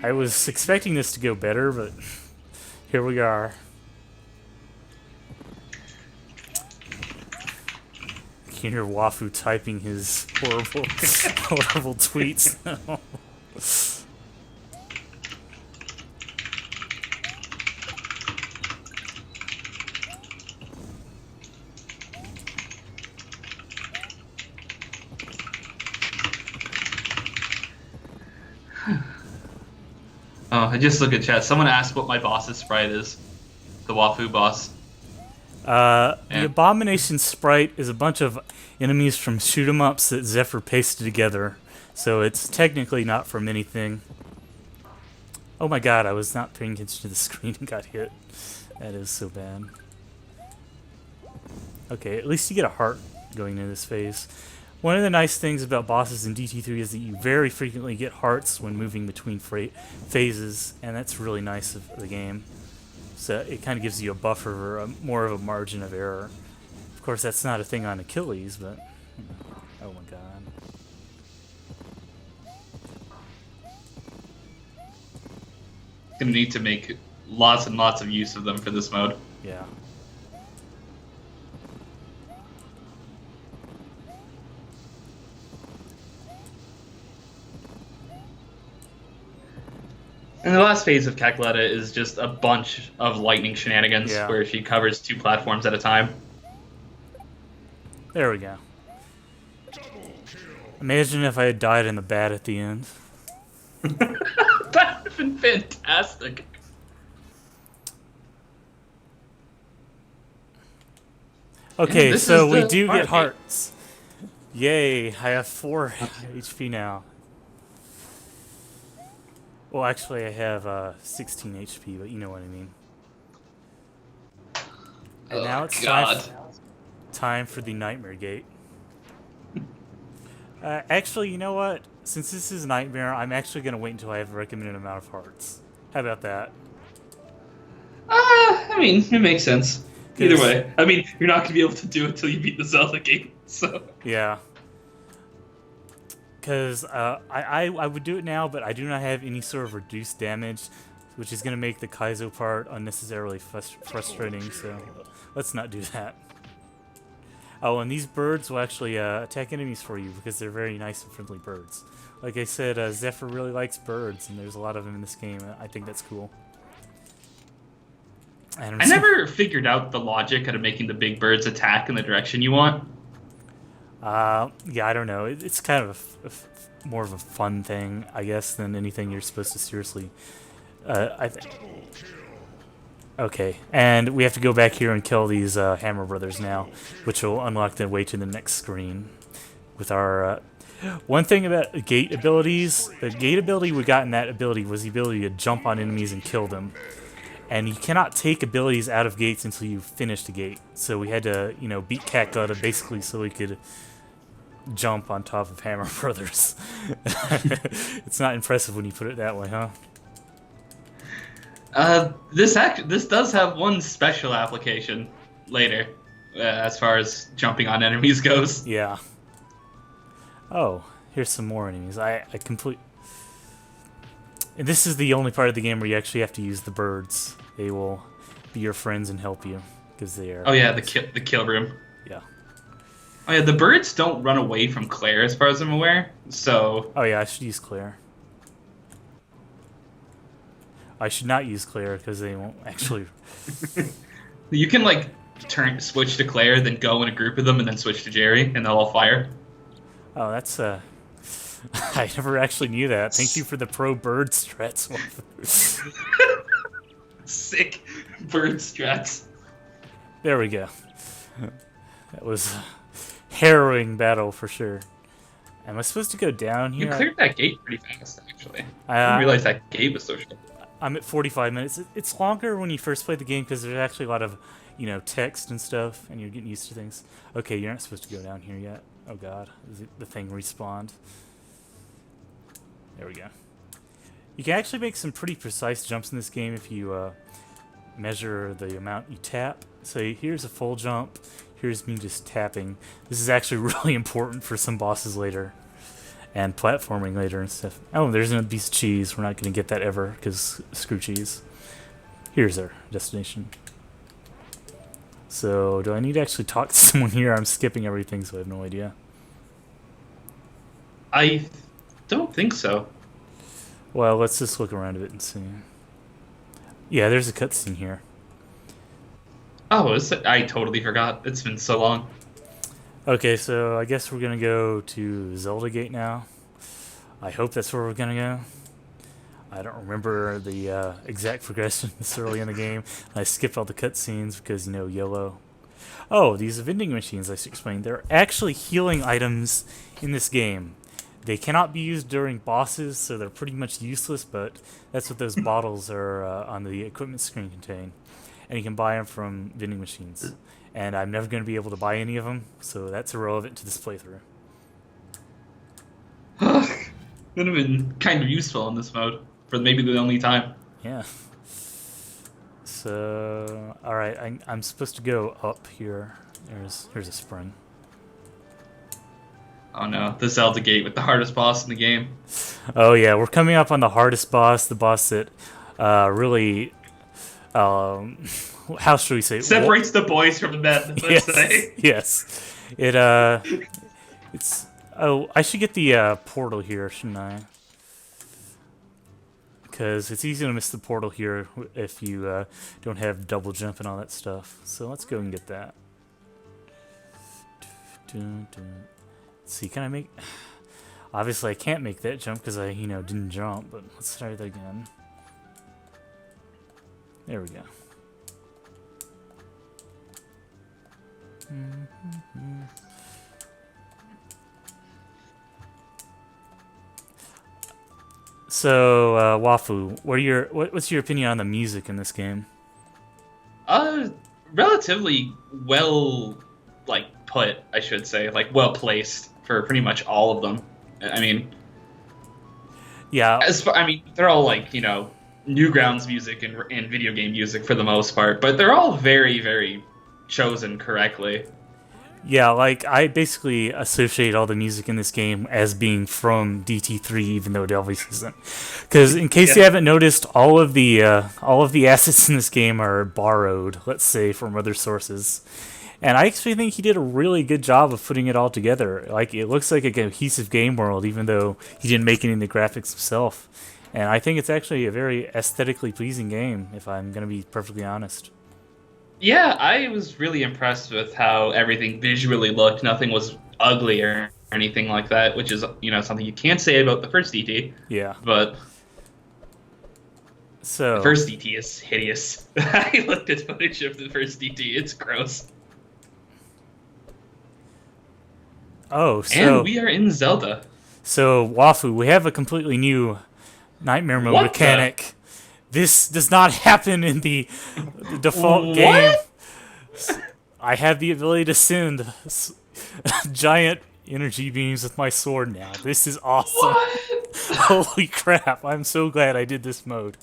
I was expecting this to go better, but here we are. You can hear Wafu typing his horrible, horrible tweets now. Oh, I just look at chat. Someone asked what my boss's sprite is. The Wafu boss. The Abomination sprite is a bunch of enemies from shoot 'em ups that Zephyr pasted together, so it's technically not from anything. Oh my god, I was not paying attention to the screen and got hit. That is so bad. Okay, at least you get a heart going into this phase. One of the nice things about bosses in DT3 is that you very frequently get hearts when moving between phases, and that's really nice of the game. So it kind of gives you a buffer, or more of a margin of error. Of course, that's not a thing on Achilles, but... Oh my god. Gonna need to make lots and lots of use of them for this mode. Yeah. And the last phase of Kleta is just a bunch of lightning shenanigans where she covers 2 platforms at a time. There we go. Imagine if I had died in the bat at the end. That would have been fantastic. Okay, so we do get hearts. Yay, I have 4 HP now. Well, actually, I have 16 HP, but you know what I mean. And now it's time for the Nightmare Gate. Actually, you know what? Since this is Nightmare, I'm actually going to wait until I have a recommended amount of hearts. How about that? I mean, it makes sense. Either way. I mean, you're not going to be able to do it till you beat the Zelda gate, so... Yeah. Because I would do it now, but I do not have any sort of reduced damage, which is going to make the Kaizo part unnecessarily frustrating, so let's not do that. Oh, and these birds will actually attack enemies for you because they're very nice and friendly birds. Like I said, Zephyr really likes birds, and there's a lot of them in this game. I think that's cool. And I never figured out the logic out of making the big birds attack in the direction you want. Yeah, I don't know. It's kind of more of a fun thing, I guess, than anything you're supposed to seriously... I think... Okay, and we have to go back here and kill these Hammer Brothers now, which will unlock the way to the next screen. With our... one thing about gate abilities, the gate ability we got in that ability was the ability to jump on enemies and kill them. And you cannot take abilities out of gates until you finish the gate. So we had to, you know, beat Cat Gutta basically so we could jump on top of Hammer Brothers. It's not impressive when you put it that way, huh? This does have one special application later, as far as jumping on enemies goes. Yeah. Oh, here's some more enemies. And this is the only part of the game where you actually have to use the birds. They will be your friends and help you because they are. Oh yeah, the kill room. Yeah. Oh yeah, the birds don't run away from Claire, as far as I'm aware. So. Oh yeah, I should use Claire. I should not use Claire because they won't actually. You can like switch to Claire, then go in a group of them, and then switch to Jerry, and they'll all fire. Oh, that's I never actually knew that. Thank you for the pro bird strats. Sick bird strats. There we go. That was a harrowing battle for sure. Am I supposed to go down here? You cleared that gate pretty fast, actually. I didn't realize that gate was so short. I'm at 45 minutes. It's longer when you first play the game because there's actually a lot of, you know, text and stuff, and you're getting used to things. Okay, you're not supposed to go down here yet. Oh god, is the thing respawned? There we go. You can actually make some pretty precise jumps in this game if you measure the amount you tap. So here's a full jump. Here's me just tapping. This is actually really important for some bosses later. And platforming later and stuff. Oh, there's a piece of cheese. We're not going to get that ever, because screw cheese. Here's our destination. So, do I need to actually talk to someone here? I'm skipping everything, so I have no idea. I don't think so. Well, let's just look around a bit and see. Yeah, there's a cutscene here. Oh, I totally forgot. It's been so long. Okay, so I guess we're going to go to Zelda Gate now. I hope that's where we're going to go. I don't remember the exact progression this early in the game. I skipped all the cutscenes because, you know, YOLO. Oh, these vending machines I should explain. They're actually healing items in this game. They cannot be used during bosses, so they're pretty much useless, but that's what those bottles are on the equipment screen contain. And you can buy them from vending machines. And I'm never going to be able to buy any of them, so that's irrelevant to this playthrough. Would have been kind of useful in this mode for maybe the only time. Yeah. So, all right, I'm supposed to go up here. Here's a spring. Oh no, the Zelda gate with the hardest boss in the game. Oh yeah, we're coming up on the hardest boss, the boss that really, how should we say? Separates the boys from the men. Let's say. Yes. It's. Oh, I should get the portal here, shouldn't I? Because it's easy to miss the portal here if you don't have double jump and all that stuff. So let's go and get that. Let's see, can I make... Obviously I can't make that jump because I, didn't jump, but let's try that again. There we go. So, Wafu, what's your opinion on the music in this game? Relatively well, put, I should say, well placed for pretty much all of them. I mean, yeah. They're all Newgrounds music and video game music for the most part, but they're all very, very chosen correctly. Yeah, I basically associate all the music in this game as being from DT3, even though it obviously isn't. Because in case you haven't noticed, all of the assets in this game are borrowed, let's say, from other sources. And I actually think he did a really good job of putting it all together. It looks like a cohesive game world, even though he didn't make any of the graphics himself. And I think it's actually a very aesthetically pleasing game, if I'm going to be perfectly honest. Yeah, I was really impressed with how everything visually looked. Nothing was ugly or anything like that, which is, something you can't say about the first DT. Yeah. But the first DT is hideous. I looked at footage of the first DT. It's gross. Oh, and we are in Zelda. So, Wafu, we have a completely new nightmare mode mechanic. This does not happen in the default game. I have the ability to send giant energy beams with my sword now. This is awesome. What? Holy crap, I'm so glad I did this mode.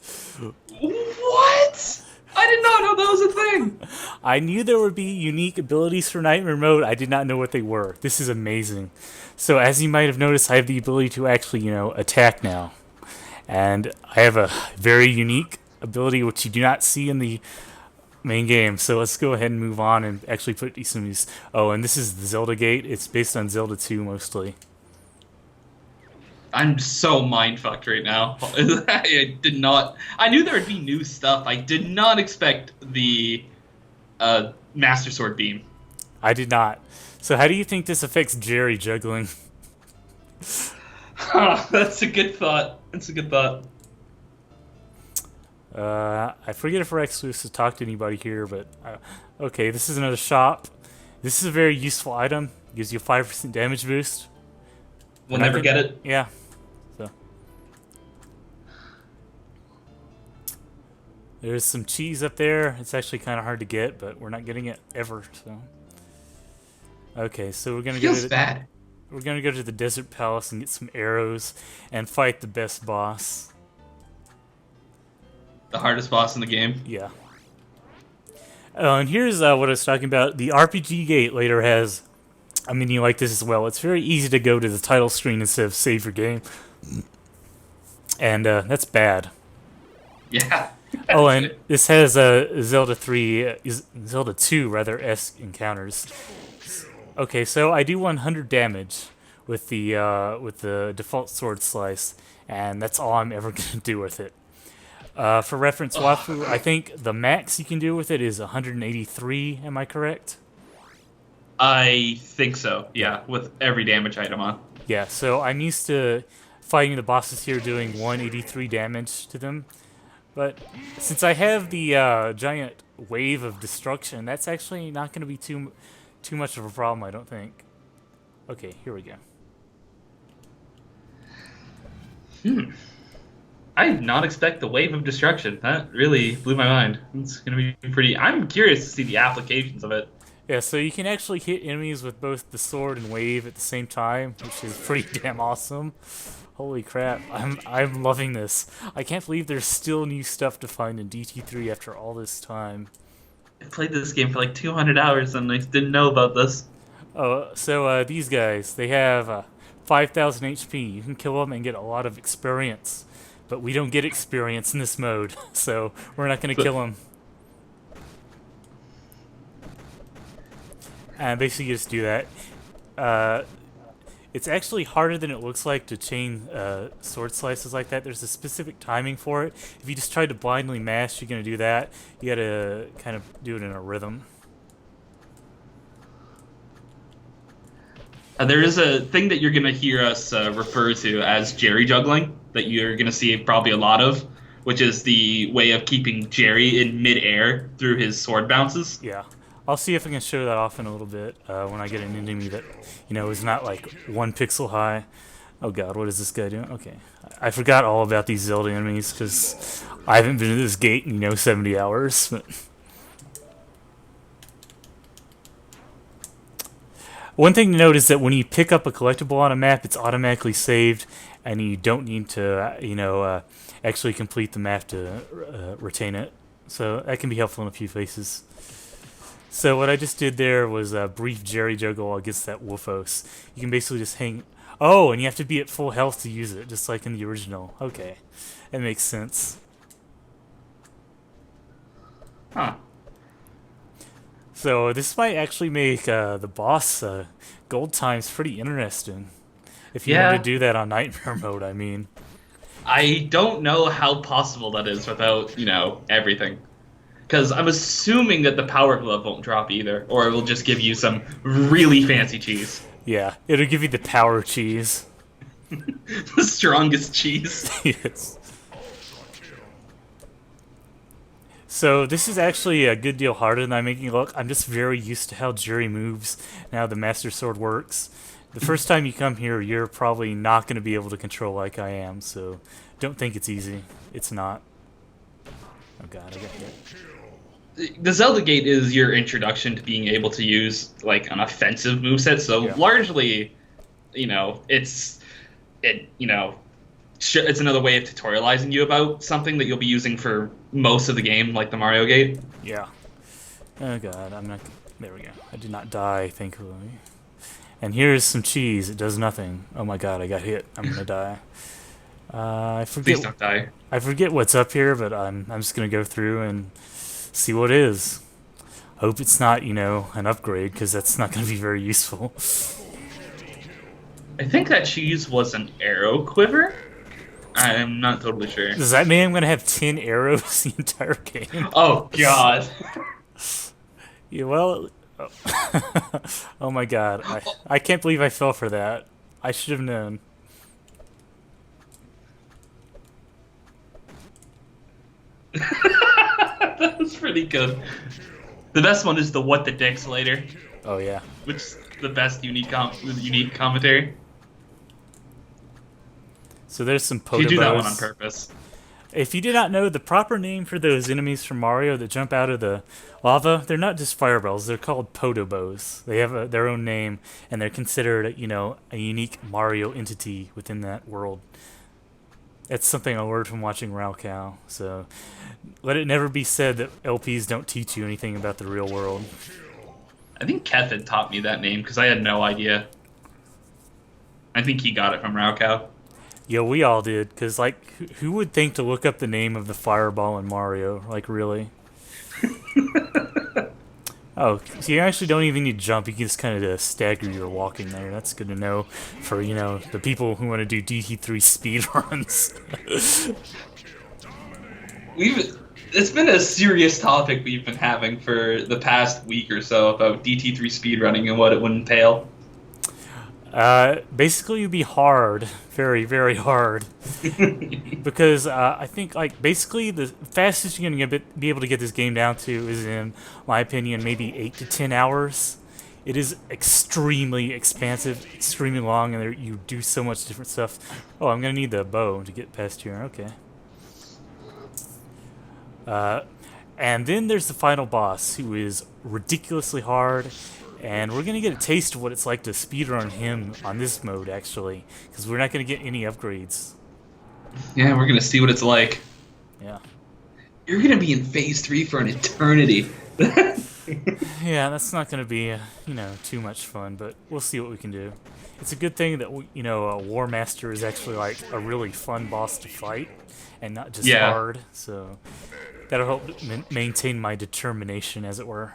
What? I did not know that was a thing. I knew there would be unique abilities for Nightmare Mode. I did not know what they were. This is amazing. So as you might have noticed, I have the ability to actually, attack now. And I have a very unique ability which you do not see in the main game. So let's go ahead and move on and actually put some of these. Oh, and this is the Zelda Gate. It's based on Zelda 2 mostly. I'm so mind-fucked right now. I knew there would be new stuff. I did not expect the Master Sword beam. I did not. So how do you think this affects Jerry juggling? That's a good thought. I forget if we're actually supposed to talk to anybody here, but okay, this is another shop. This is a very useful item. Gives you a 5% damage boost. We'll never get it. Yeah. So there's some cheese up there. It's actually kind of hard to get, but we're not getting it ever. So okay, so we're gonna bad. We're gonna go to the Desert Palace and get some arrows and fight the best boss. The hardest boss in the game. Yeah. And here's what I was talking about. The RPG gate later has a menu like this as well. It's very easy to go to the title screen instead of save your game. And that's bad. Yeah. Oh, and this has Zelda 2 esque encounters. Okay, so I do 100 damage with the default sword slice, and that's all I'm ever gonna do with it. For reference, Wafu, I think the max you can do with it is 183. Am I correct? I think so. Yeah, with every damage item on. Yeah. So I'm used to fighting the bosses here, doing 183 damage to them, but since I have the giant wave of destruction, that's actually not going to be too much of a problem, I don't think. Okay, here we go. I did not expect the wave of destruction. That really blew my mind. It's going to be pretty... I'm curious to see the applications of it. Yeah, so you can actually hit enemies with both the sword and wave at the same time, which is pretty damn awesome. Holy crap, I'm loving this. I can't believe there's still new stuff to find in DT3 after all this time. I played this game for like 200 hours and I didn't know about this. Oh, so these guys, they have 5,000 HP. You can kill them and get a lot of experience. But we don't get experience in this mode, so we're not going to kill them. And basically you just do that. It's actually harder than it looks like to chain sword slices like that. There's a specific timing for it. If you just try to blindly mash, you're going to do that. You got to kind of do it in a rhythm. There is a thing that you're going to hear us refer to as Jerry juggling that you're going to see probably a lot of, which is the way of keeping Jerry in midair through his sword bounces. Yeah. I'll see if I can show that off in a little bit when I get an enemy that, is not like 1 pixel high. Oh god, what is this guy doing? Okay. I forgot all about these Zelda enemies because I haven't been to this gate in, 70 hours. But one thing to note is that when you pick up a collectible on a map, it's automatically saved, and you don't need to, actually complete the map to retain it. So that can be helpful in a few places. So what I just did there was a brief Jerry juggle against that Wolfos. You can basically just hang... Oh, and you have to be at full health to use it, just like in the original. Okay, that makes sense. Huh. So this might actually make the boss gold times pretty interesting. If you want to do that on Nightmare mode, I mean. I don't know how possible that is without, everything. Because I'm assuming that the power glove won't drop either, or it will just give you some really fancy cheese. Yeah, it'll give you the power cheese. The strongest cheese. Yes. So this is actually a good deal harder than I'm making it look. I'm just very used to how Jerry moves, and how the Master Sword works. The first time you come here, you're probably not going to be able to control like I am, so don't think it's easy. It's not. Oh god, I got hit. The Zelda Gate is your introduction to being able to use like an offensive moveset. So largely, it's another way of tutorializing you about something that you'll be using for most of the game, like the Mario Gate. Yeah. Oh god, I'm not. There we go. I did not die, thankfully. And here's some cheese. It does nothing. Oh my god, I got hit. I'm gonna die. I forget. Please don't die. I forget what's up here, but I'm just gonna go through and see what it is. Hope it's not, an upgrade, because that's not gonna be very useful. I think that cheese was an arrow quiver. I'm not totally sure. Does that mean I'm gonna have 10 arrows the entire game? Oh god. Yeah, well. Oh my god. I can't believe I fell for that. I should have known. That was pretty good. The best one is the what the dicks later. Oh yeah. Which is the best unique commentary. So there's some Potobos. You do that one on purpose. If you did not know, the proper name for those enemies from Mario that jump out of the lava, they're not just fireballs, they're called Potobos. They have their own name, and they're considered, a unique Mario entity within that world. That's something I learned from watching Raocow, so let it never be said that LPs don't teach you anything about the real world. I think Keth had taught me that name, because I had no idea. I think he got it from Raocow. Yeah, we all did, because, who would think to look up the name of the fireball in Mario? Like, really? Oh, so you actually don't even need to jump. You can just kind of stagger your walking there. That's good to know for, the people who want to do DT3 speedruns. It's been a serious topic we've been having for the past week or so about DT3 speedrunning and what it would entail. Basically it'd be hard. Very, very hard. Because I think, basically the fastest you're going to be able to get this game down to is, in my opinion, maybe 8 to 10 hours. It is extremely expansive, extremely long, and you do so much different stuff. Oh, I'm going to need the bow to get past here. Okay. And then there's the final boss, who is ridiculously hard, and we're gonna get a taste of what it's like to speedrun him on this mode actually, because we're not gonna get any upgrades. Yeah, we're gonna see what it's like. Yeah. You're gonna be in phase 3 for an eternity. Yeah, that's not gonna be too much fun, but we'll see what we can do. It's a good thing that War Master is actually like a really fun boss to fight, and not just hard. So that'll help maintain my determination, as it were.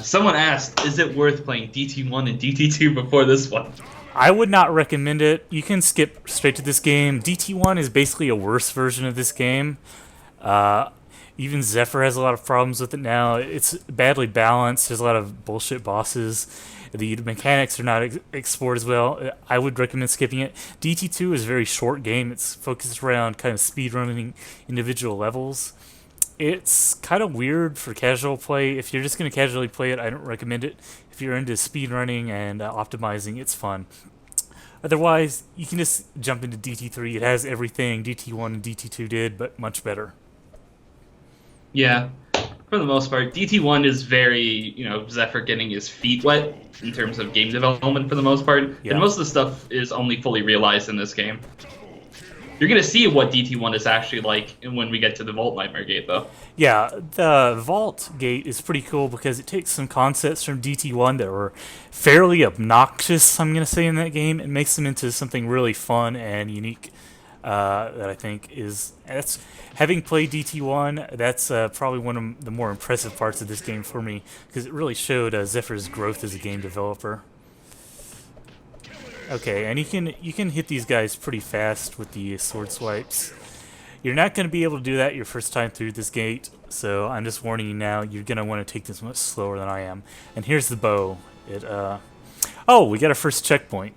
Someone asked, is it worth playing DT1 and DT2 before this one? I would not recommend it. You can skip straight to this game. DT1 is basically a worse version of this game. Even Zephyr has a lot of problems with it now. It's badly balanced. There's a lot of bullshit bosses. The mechanics are not explored as well. I would recommend skipping it. DT2 is a very short game. It's focused around kind of speedrunning individual levels. It's kind of weird for casual play. If you're just going to casually play it, I don't recommend it. If you're into speedrunning and optimizing, it's fun. Otherwise, you can just jump into DT3. It has everything DT1 and DT2 did, but much better. Yeah, for the most part, DT1 is very, Zephyr getting his feet wet in terms of game development for the most part. Yeah. And most of the stuff is only fully realized in this game. You're going to see what DT1 is actually like when we get to the Vault Nightmare Gate, though. Yeah, the Vault Gate is pretty cool because it takes some concepts from DT1 that were fairly obnoxious, I'm going to say, in that game, and makes them into something really fun and unique. That I think that's having played DT1. That's probably one of the more impressive parts of this game for me, because it really showed Zephyr's growth as a game developer. Okay, and you can hit these guys pretty fast with the sword swipes. You're not going to be able to do that your first time through this gate, so I'm just warning you now. You're going to want to take this much slower than I am. And here's the bow. Oh, we got our first checkpoint.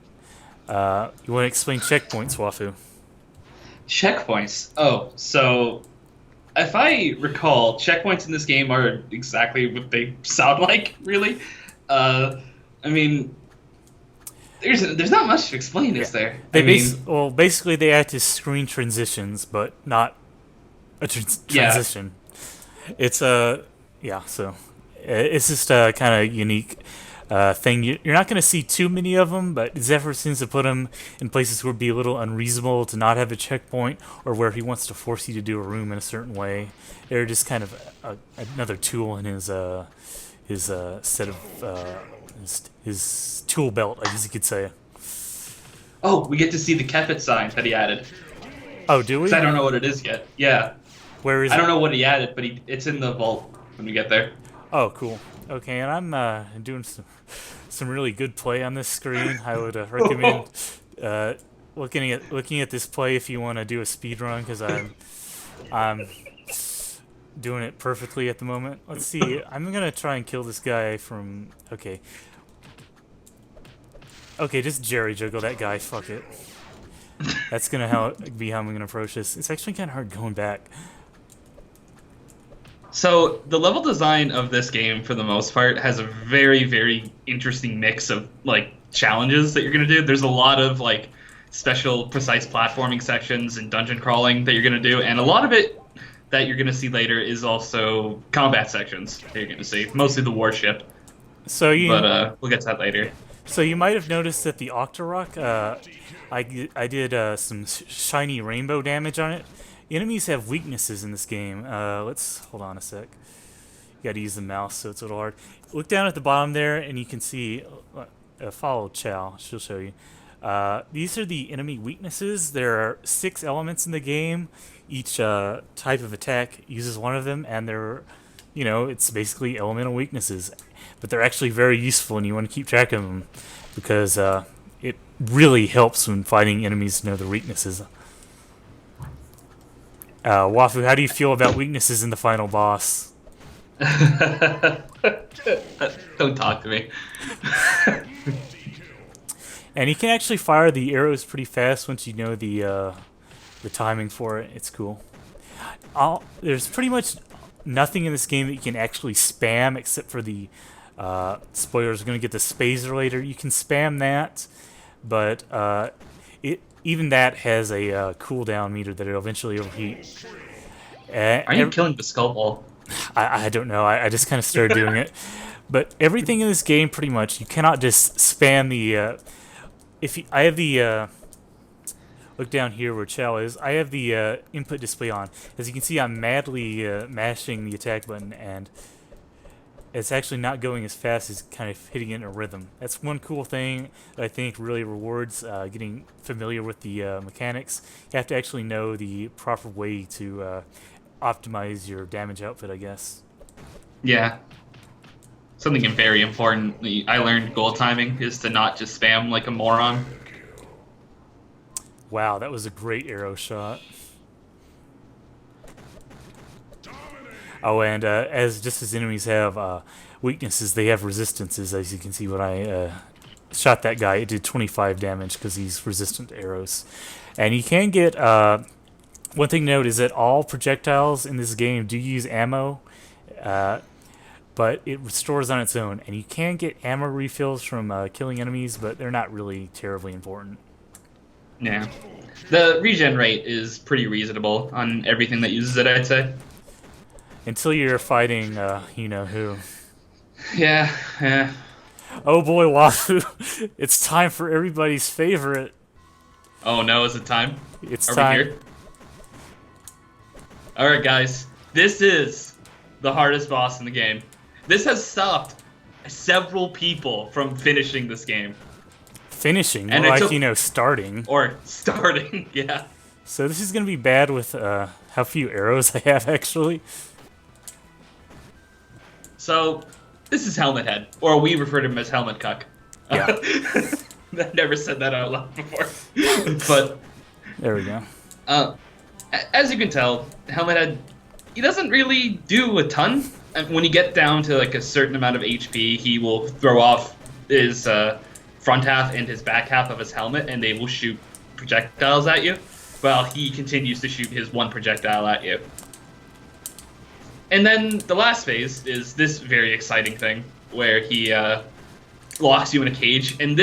You want to explain checkpoints, Wafu? Checkpoints. Oh, so if I recall, checkpoints in this game are exactly what they sound like, really. I mean, there's not much to explain, is there? Basically they act as screen transitions, but not a transition. It's so it's just a kind of unique thing. You're not going to see too many of them, but Zephyr seems to put them in places where it'd be a little unreasonable to not have a checkpoint, or where he wants to force you to do a room in a certain way. They're just kind of another tool in his set of his tool belt, I guess you could say. Oh, we get to see the Kefit sign that he added. Oh, do we? I don't know what it is yet. Yeah. Where is it? I don't know what he added, but it's in the vault when we get there. Oh, cool. Okay, and I'm doing some really good play on this screen. I would recommend looking at this play if you want to do a speed run, because I'm doing it perfectly at the moment. Let's see. I'm gonna try and kill this guy from. Okay, just Jerry juggle that guy. Fuck it. That's gonna be how I'm gonna approach this. It's actually kind of hard going back. So the level design of this game, for the most part, has a very, very interesting mix of challenges that you're gonna do. There's a lot of special, precise platforming sections and dungeon crawling that you're gonna do, and a lot of it that you're gonna see later is also combat sections that you're gonna see, mostly the warship. But we'll get to that later. So you might have noticed that the Octorok, I did some shiny rainbow damage on it. Enemies have weaknesses in this game. Let's hold on a sec. You got to use the mouse, so it's a little hard. Look down at the bottom there, and you can see. Follow Chow. She'll show you. These are the enemy weaknesses. There are 6 elements in the game. Each type of attack uses one of them, and they're, it's basically elemental weaknesses. But they're actually very useful, and you want to keep track of them, because it really helps when fighting enemies to know their weaknesses. Wafu, how do you feel about weaknesses in the final boss? Don't talk to me. And you can actually fire the arrows pretty fast once you know the timing for it. It's cool. There's pretty much nothing in this game that you can actually spam except for the spoilers. We're going to get the Spazer later. You can spam that, but even that has a cooldown meter that it'll eventually overheat. Are you killing the skull ball? I don't know. I just kind of started doing it. But everything in this game, pretty much, you cannot just spam the. I have the. Look down here where Chow is. I have the input display on. As you can see, I'm madly mashing the attack button, and it's actually not going as fast as kind of hitting it in a rhythm. That's one cool thing that I think really rewards getting familiar with the mechanics. You have to actually know the proper way to optimize your damage output, I guess. Yeah. Something very important that I learned goal timing is to not just spam like a moron. Wow, that was a great arrow shot. Oh, and as enemies have weaknesses, they have resistances. As you can see, when I shot that guy, it did 25 damage because he's resistant to arrows. And you can get one thing to note is that all projectiles in this game do use ammo, but it restores on its own. And you can get ammo refills from killing enemies, but they're not really terribly important. Yeah. The regen rate is pretty reasonable on everything that uses it, I'd say. Until you're fighting, you know who. Yeah, yeah. Oh boy, Wafu. It's time for everybody's favorite. Oh no, is it time? It's Are time. we here? Alright, guys. This is the hardest boss in the game. This has stopped several people from finishing this game. Finishing, And more like, took, starting. Or starting, yeah. So this is going to be bad with how few arrows I have, actually. So, this is Helmet Head, or we refer to him as Helmet Cuck. Yeah. I never said that out loud before. But, there we go. As you can tell, Helmet Head, he doesn't really do a ton. And when you get down to like a certain amount of HP, he will throw off his front half and his back half of his helmet, and they will shoot projectiles at you, while he continues to shoot his one projectile at you. And then the last phase is this very exciting thing, where he locks you in a cage. And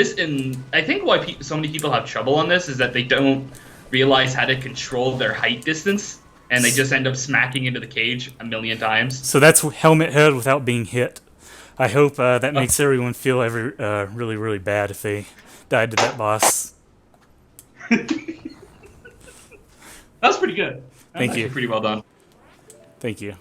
I think why so many people have trouble on this is that they don't realize how to control their height distance, and they just end up smacking into the cage a million times. So that's Helmet Head without being hit. I hope that makes everyone feel really, really bad if they died to that boss. That was pretty good. Thank you. Pretty well done. Thank you.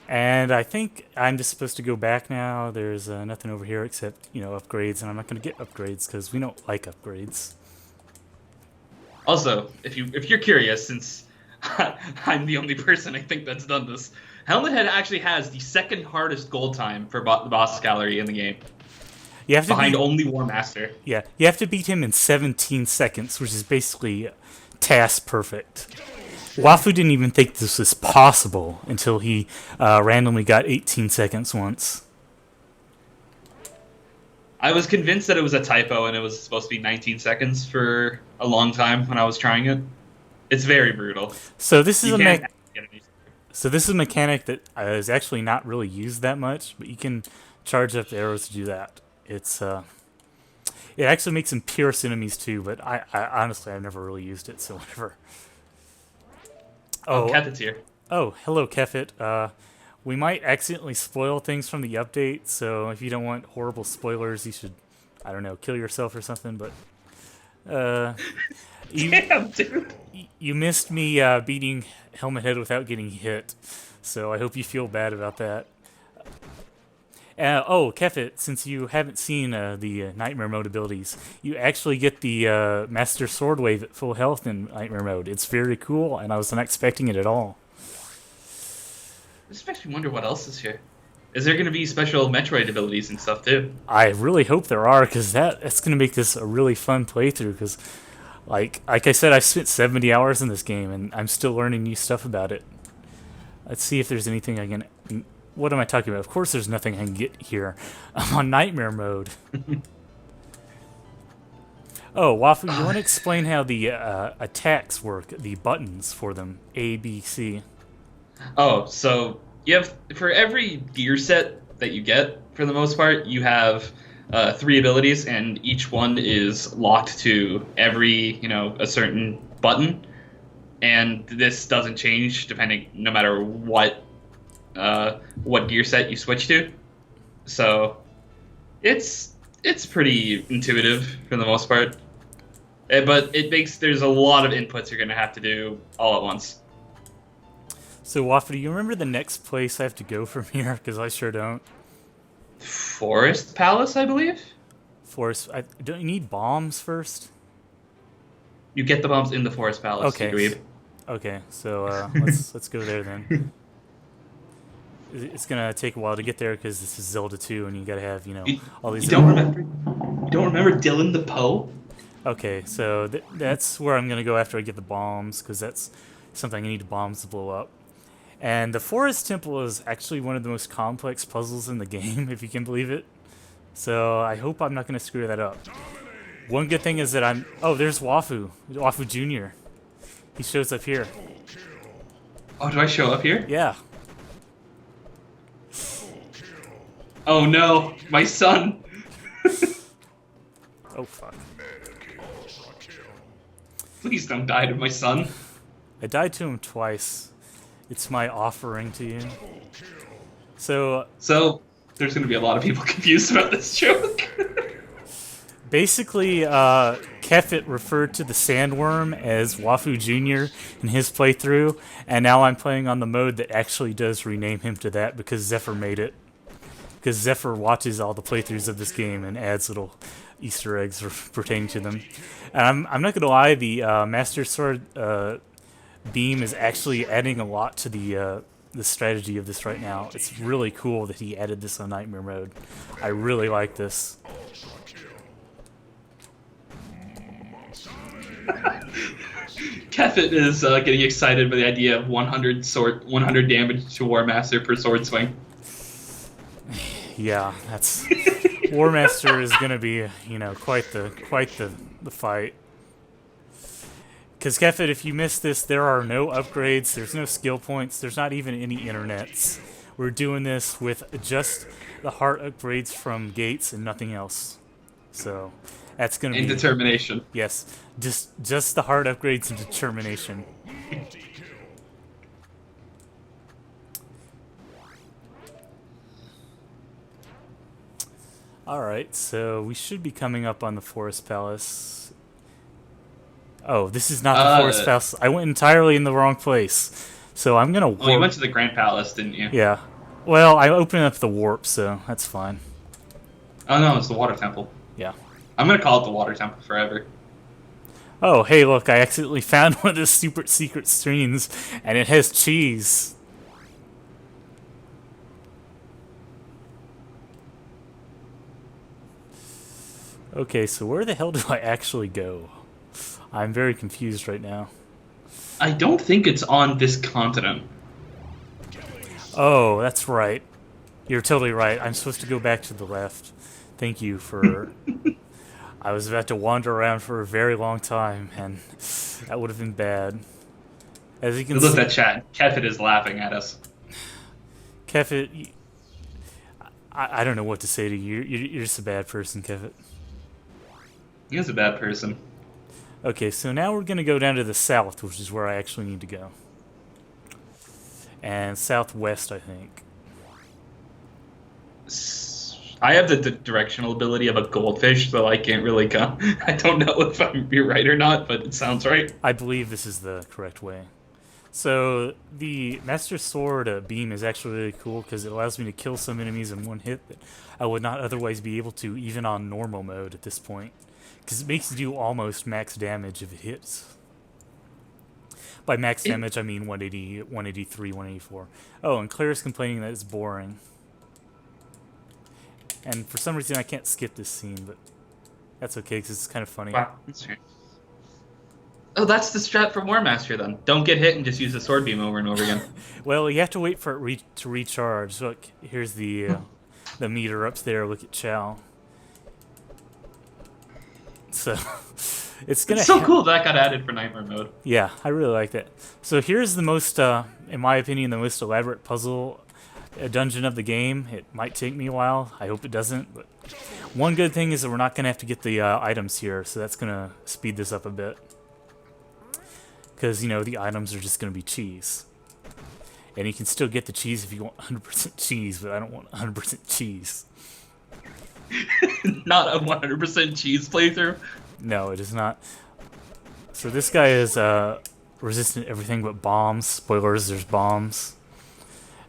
And I think I'm just supposed to go back now. There's nothing over here except, upgrades, and I'm not going to get upgrades because we don't like upgrades. Also, if you're curious, since I'm the only person I think that's done this, Helmet Head actually has the second hardest goal time for the boss gallery in the game. You have to behind only War Master. Yeah, you have to beat him in 17 seconds, which is basically task perfect. Wafu didn't even think this was possible until he randomly got 18 seconds once. I was convinced that it was a typo and it was supposed to be 19 seconds for a long time when I was trying it. It's very brutal. So this is a mechanic that is actually not really used that much, but you can charge up the arrows to do that. It actually makes them pierce enemies too, but I honestly I've never really used it, so whatever. Oh, Kefit's here. Oh, hello, Kefit. We might accidentally spoil things from the update, so if you don't want horrible spoilers, you should, I don't know, kill yourself or something, but... Damn, dude. You missed me beating Helmet Head without getting hit, so I hope you feel bad about that. Kefit, since you haven't seen the Nightmare Mode abilities, you actually get the Master Sword Wave at full health in Nightmare Mode. It's very cool, and I was not expecting it at all. This makes me wonder what else is here. Is there going to be special Metroid abilities and stuff, too? I really hope there are, because that's going to make this a really fun playthrough, because... Like I said, I've spent 70 hours in this game, and I'm still learning new stuff about it. Let's see if there's anything I can... What am I talking about? Of course there's nothing I can get here. I'm on Nightmare Mode. Oh, Wafu, you want to explain how the attacks work, the buttons for them, A, B, C? Oh, so you have... For every gear set that you get, for the most part, you have... 3 abilities, and each one is locked to every, a certain button. And this doesn't change no matter what what gear set you switch to. So it's pretty intuitive for the most part. But there's a lot of inputs you're gonna have to do all at once. So, Waffle, do you remember the next place I have to go from here? Because I sure don't. Forest Palace, I believe. Forest. Don't you need bombs first? You get the bombs in the Forest Palace. Okay. You dweeb. Okay. So let's go there then. It's gonna take a while to get there because this is Zelda 2, and you gotta have all these. You don't remember? You don't remember Dylan the Poe? Okay, so that's where I'm gonna go after I get the bombs, because that's something I need bombs to blow up. And the Forest Temple is actually one of the most complex puzzles in the game, if you can believe it. So I hope I'm not gonna screw that up. One good thing is that oh, there's Wafu Jr. He shows up here. Oh, do I show up here? Yeah. Oh no, my son. Oh fuck. Please don't die to my son. I died to him twice. It's my offering to you. So there's going to be a lot of people confused about this joke. basically, Kefit referred to the sandworm as Wafu Jr. in his playthrough, and now I'm playing on the mode that actually does rename him to that because Zephyr made it. Because Zephyr watches all the playthroughs of this game and adds little Easter eggs pertaining to them. And I'm not going to lie, the Master Sword beam is actually adding a lot to the strategy of this right now. It's really cool that he added this on Nightmare mode. I really like this. Kefit is getting excited by the idea of 100 damage to War Master per sword swing. Yeah, that's War Master is gonna be quite the fight. Because Kefit, if you miss this, there are no upgrades, there's no skill points, there's not even any internets. We're doing this with just the heart upgrades from Gates and nothing else. So that's gonna be determination. Yes, just the heart upgrades and determination. Alright, so we should be coming up on the Forest Palace. Oh, this is not the Forest Palace. I went entirely in the wrong place. So I'm gonna warp. Well, you went to the Grand Palace, didn't you? Yeah. Well, I opened up the warp, so that's fine. Oh no, it's the Water Temple. Yeah. I'm gonna call it the Water Temple forever. Oh, hey, look, I accidentally found one of the super secret screens, and it has cheese. Okay, so where the hell do I actually go? I'm very confused right now. I don't think it's on this continent. Oh, that's right. You're totally right. I'm supposed to go back to the left. Thank you for... I was about to wander around for a very long time, and that would have been bad. As you can see... Look at that chat. Kefit is laughing at us. Kefit, I don't know what to say to you. You're just a bad person, Kefit. He is a bad person. Okay, so now we're going to go down to the south, which is where I actually need to go. And southwest, I think. I have the directional ability of a goldfish, so I can't really go. I don't know if you're right or not, but it sounds right. I believe this is the correct way. So the Master Sword beam is actually really cool because it allows me to kill some enemies in one hit that I would not otherwise be able to, even on normal mode at this point. Because it makes you do almost max damage if it hits. By max damage, I mean 180, 183, 184. Oh, and Claire's complaining that it's boring. And for some reason, I can't skip this scene, but that's okay because it's kind of funny. Wow, that's fair. Oh, that's the strat for War Master then. Don't get hit and just use the sword beam over and over again. Well, you have to wait for it to recharge. Look, here's the meter up there. Look at Chow. So it's gonna. It's so cool that got added for Nightmare mode. Yeah, I really like that. So here's the most, in my opinion, the most elaborate puzzle dungeon of the game. It might take me a while. I hope it doesn't. But one good thing is that we're not gonna have to get the items here, so that's gonna speed this up a bit. Because the items are just gonna be cheese. And you can still get the cheese if you want 100% cheese, but I don't want 100% cheese. Not a 100% cheese playthrough. No, it is not. So this guy is resistant to everything but bombs. Spoilers, there's bombs.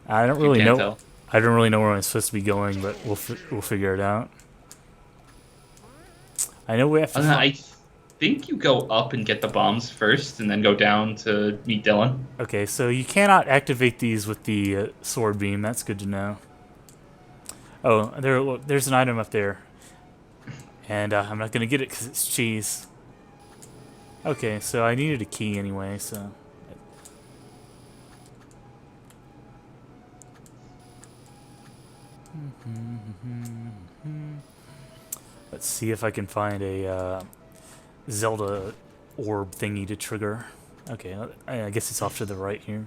I don't really know. Tell. I don't really know where I'm supposed to be going, but we'll figure it out. I know we have to. I think you go up and get the bombs first, and then go down to meet Dylan. Okay, so you cannot activate these with the sword beam. That's good to know. Oh, there's an item up there, and I'm not gonna get it because it's cheese. Okay, so I needed a key anyway, so. Let's see if I can find a Zelda orb thingy to trigger. Okay, I guess it's off to the right here.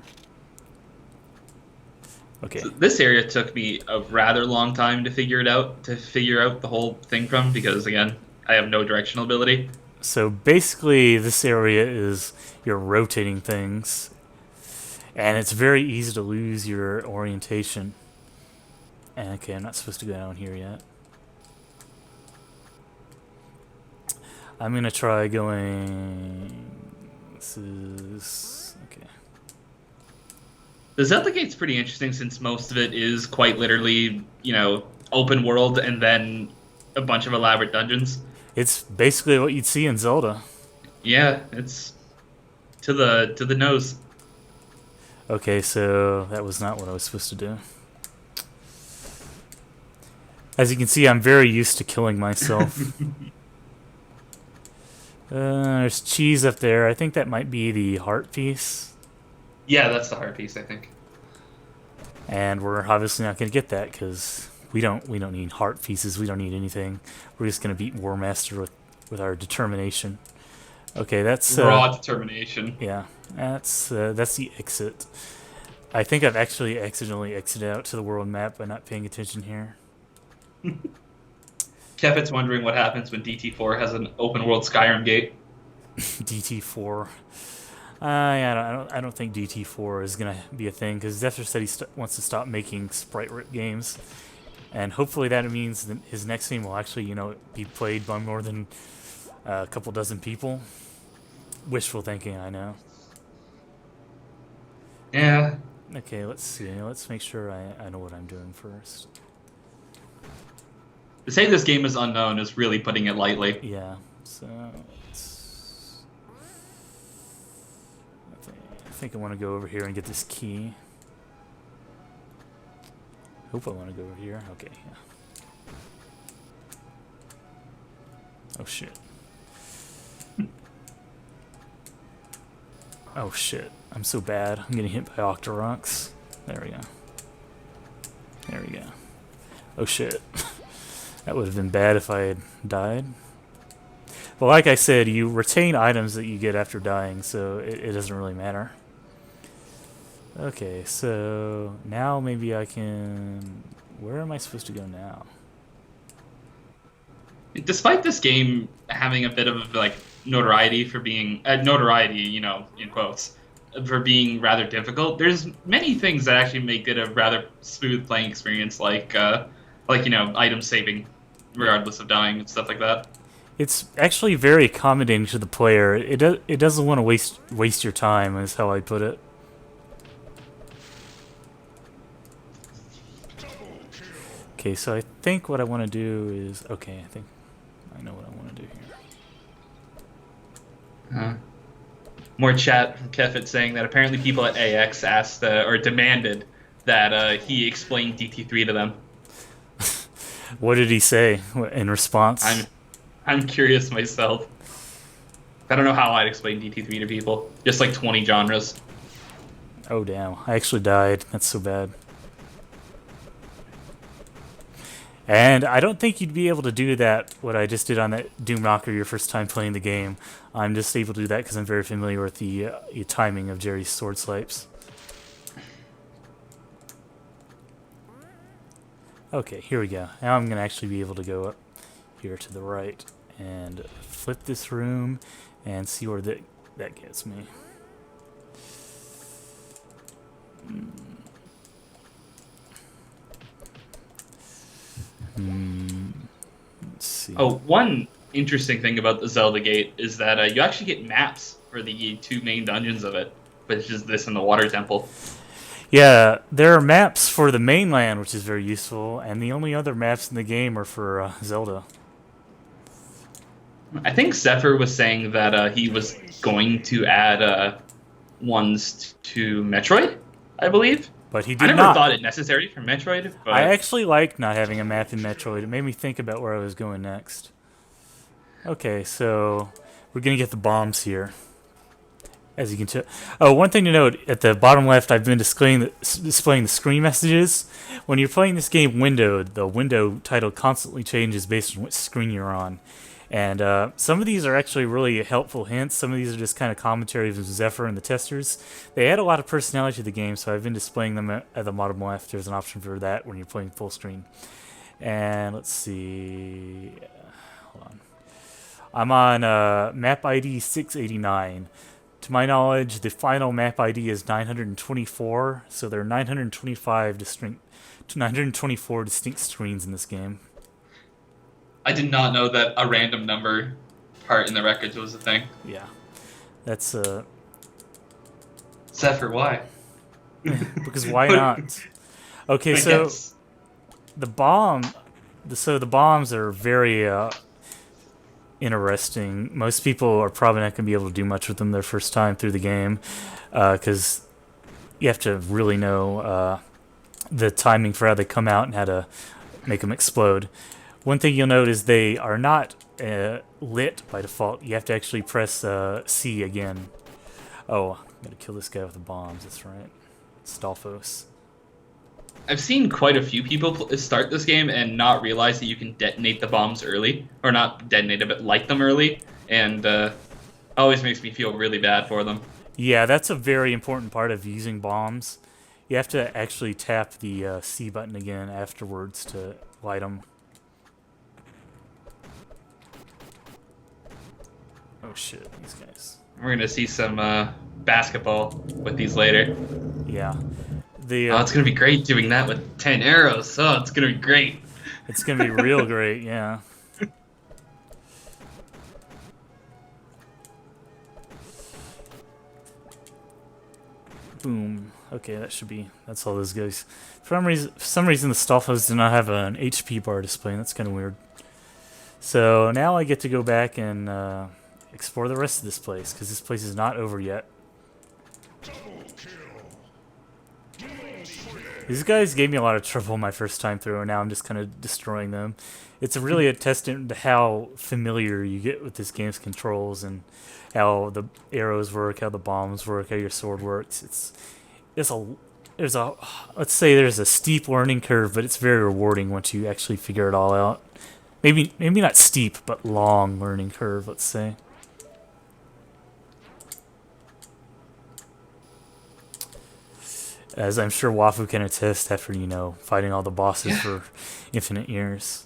Okay. So this area took me a rather long time to figure out the whole thing from, because again, I have no directional ability. So basically, this area is you're rotating things, and it's very easy to lose your orientation. And okay, I'm not supposed to go down here yet. I'm gonna try going. This is okay. The Zelda gate's pretty interesting since most of it is quite literally, open world and then a bunch of elaborate dungeons. It's basically what you'd see in Zelda. Yeah, it's to the nose. Okay, so that was not what I was supposed to do. As you can see, I'm very used to killing myself. There's cheese up there. I think that might be the heart piece. Yeah, that's the heart piece, I think. And we're obviously not going to get that because we don't need heart pieces. We don't need anything. We're just going to beat War Master with our determination. Okay, that's raw determination. Yeah, that's the exit. I think I've actually accidentally exited out to the world map by not paying attention here. Kevit's wondering what happens when DT4 has an open world Skyrim gate. DT4. Yeah, I don't think DT4 is gonna be a thing because Zephyr said he wants to stop making sprite rip games, and hopefully that means that his next game will actually, be played by more than a couple dozen people. Wishful thinking, I know. Yeah. Okay, let's see. Let's make sure I know what I'm doing first. To say this game is unknown is really putting it lightly. Yeah. So I think I want to go over here and get this key. Hope I want to go over here. Okay. Yeah. Oh shit. Oh shit. I'm so bad. I'm getting hit by Octoroks. There we go. There we go. Oh shit. That would have been bad if I had died. But like I said, you retain items that you get after dying, so it doesn't really matter. Okay, so now maybe I can... Where am I supposed to go now? Despite this game having a bit of notoriety for being notoriety, in quotes, for being rather difficult, there's many things that actually make it a rather smooth playing experience, like item saving, regardless of dying and stuff like that. It's actually very accommodating to the player. It doesn't want to waste your time, is how I put it. Okay, so I think what I want to do is... Okay, I think I know what I want to do here. More chat from Kefit saying that apparently people at AX asked or demanded that he explain DT3 to them. What did he say in response? I'm curious myself. I don't know how I'd explain DT3 to people. Just like 20 genres. Oh damn, I actually died. That's so bad. And I don't think you'd be able to do that, what I just did on that Doom Knocker your first time playing the game. I'm just able to do that because I'm very familiar with the timing of Jerry's sword swipes. Okay, here we go. Now I'm going to actually be able to go up here to the right and flip this room and see where that gets me. Let's see. Oh, one interesting thing about the Zelda Gate is that you actually get maps for the two main dungeons of it, which is this and the Water Temple. Yeah, there are maps for the mainland, which is very useful, and the only other maps in the game are for Zelda. I think Zephyr was saying that he was going to add ones to Metroid, I believe. But he I did never not. thought it necessary for Metroid, but I actually liked not having a map in Metroid. It made me think about where I was going next. Okay, so we're going to get the bombs here. As you can tell. Oh, one thing to note, at the bottom left, I've been displaying the screen messages. When you're playing this game windowed, the window title constantly changes based on what screen you're on. And some of these are actually really helpful hints. Some of these are just kind of commentary from Zephyr and the testers. They add a lot of personality to the game, so I've been displaying them at the bottom left. There's an option for that when you're playing full screen. And let's see. Hold on. I'm on map ID 689. To my knowledge, the final map ID is 924, so there are 924 distinct screens in this game. I did not know that a random number part in the records was a thing. Yeah, that's Zephyr, why? because why not? Okay, so Yes. the bombs are very interesting. Most people are probably not going to be able to do much with them their first time through the game, because you have to really know the timing for how they come out and how to make them explode. One thing you'll note is they are not lit by default. You have to actually press C again. Oh, I'm going to kill this guy with the bombs. That's right. Stalfos. I've seen quite a few people start this game and not realize that you can detonate the bombs early, or not detonate them, but light them early, and always makes me feel really bad for them. Yeah, that's a very important part of using bombs. You have to actually tap the C button again afterwards to light them. Oh shit, these guys. We're gonna see some basketball with these later. Yeah. Oh, it's gonna be great doing that with 10 arrows. Oh, it's gonna be great. It's gonna be real great, yeah. Boom. Okay, that's all those guys. For some reason the Stalfos do not have an HP bar display, and that's kind of weird. So now I get to go back and explore the rest of this place, because this place is not over yet. These guys gave me a lot of trouble my first time through, and now I'm just kind of destroying them. It's really a testament to how familiar you get with this game's controls and how the arrows work, how the bombs work, how your sword works. Let's say there's a steep learning curve, but it's very rewarding once you actually figure it all out. Maybe not steep, but long learning curve, let's say. As I'm sure Wafu can attest after, fighting all the bosses for infinite years.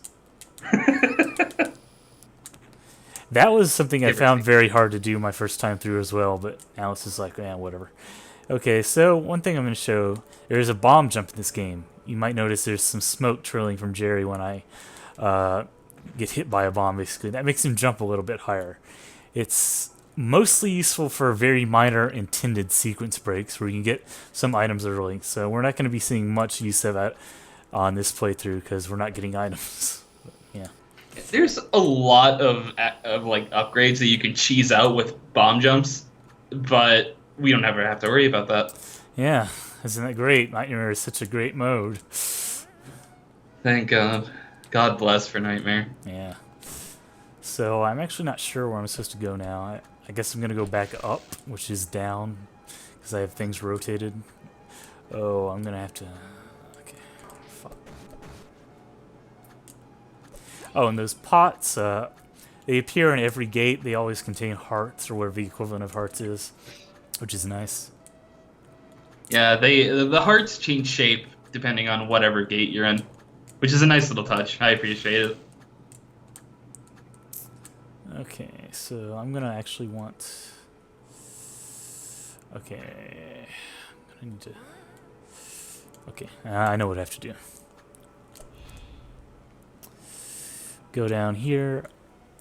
That was something I found very hard to do my first time through as well, but Alice is like, whatever. Okay, so one thing I'm going to show, there's a bomb jump in this game. You might notice there's some smoke trailing from Jerry when I get hit by a bomb, basically. That makes him jump a little bit higher. It's mostly useful for very minor intended sequence breaks where you can get some items early. So we're not going to be seeing much use of that on this playthrough because we're not getting items. Yeah. There's a lot of like upgrades that you can cheese out with bomb jumps, but we don't ever have to worry about that. Yeah, isn't that great? Nightmare is such a great mode. Thank God. God bless for Nightmare. Yeah. So I'm actually not sure where I'm supposed to go now. I guess I'm going to go back up, which is down, because I have things rotated. Oh, I'm going to have to... Okay, fuck. Oh, and those pots, they appear in every gate. They always contain hearts, or whatever the equivalent of hearts is, which is nice. Yeah, the hearts change shape depending on whatever gate you're in, which is a nice little touch. I appreciate it. Okay, so I'm gonna actually want... Okay, I'm gonna need to... Okay, I know what I have to do. Go down here.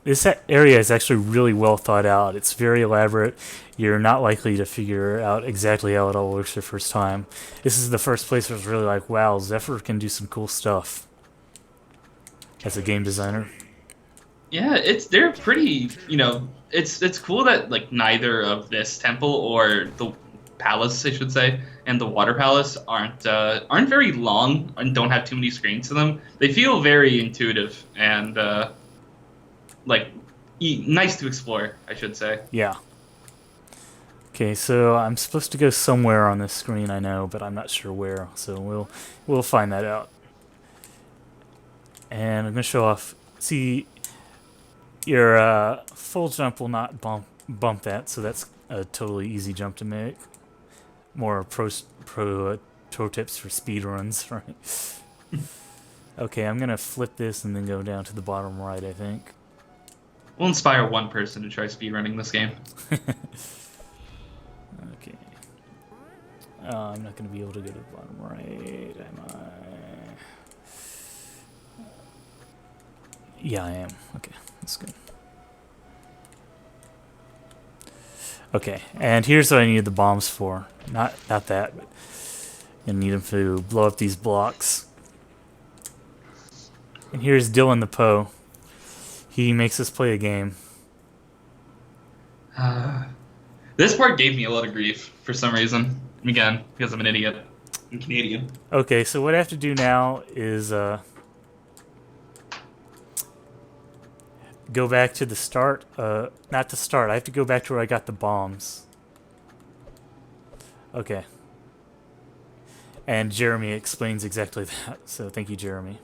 This area is actually really well thought out. It's very elaborate. You're not likely to figure out exactly how it all works the first time. This is the first place where it's really like, wow, Zephyr can do some cool stuff as a game designer. Yeah, they're pretty. It's cool that like neither of this temple or the palace, I should say, and the water palace aren't very long and don't have too many screens to them. They feel very intuitive and like nice to explore, I should say. Yeah. Okay, so I'm supposed to go somewhere on this screen, I know, but I'm not sure where. So we'll find that out. And I'm gonna show off. See, your full jump will not bump that, so that's a totally easy jump to make. More pro tips for speed runs, right? Okay, I'm gonna flip this and then go down to the bottom right, I think. We'll inspire one person to try speedrunning this game. Okay. I'm not gonna be able to go to the bottom right, am I? Yeah, I am. Okay, that's good. Okay, and here's what I need the bombs for. Not that, but I need them to blow up these blocks. And here's Dylan the Poe. He makes us play a game. This part gave me a lot of grief for some reason. Again, because I'm an idiot. I'm Canadian. Okay, so what I have to do now is go back to the start. Not the start. I have to go back to where I got the bombs. Okay. And Jeremy explains exactly that. So thank you, Jeremy.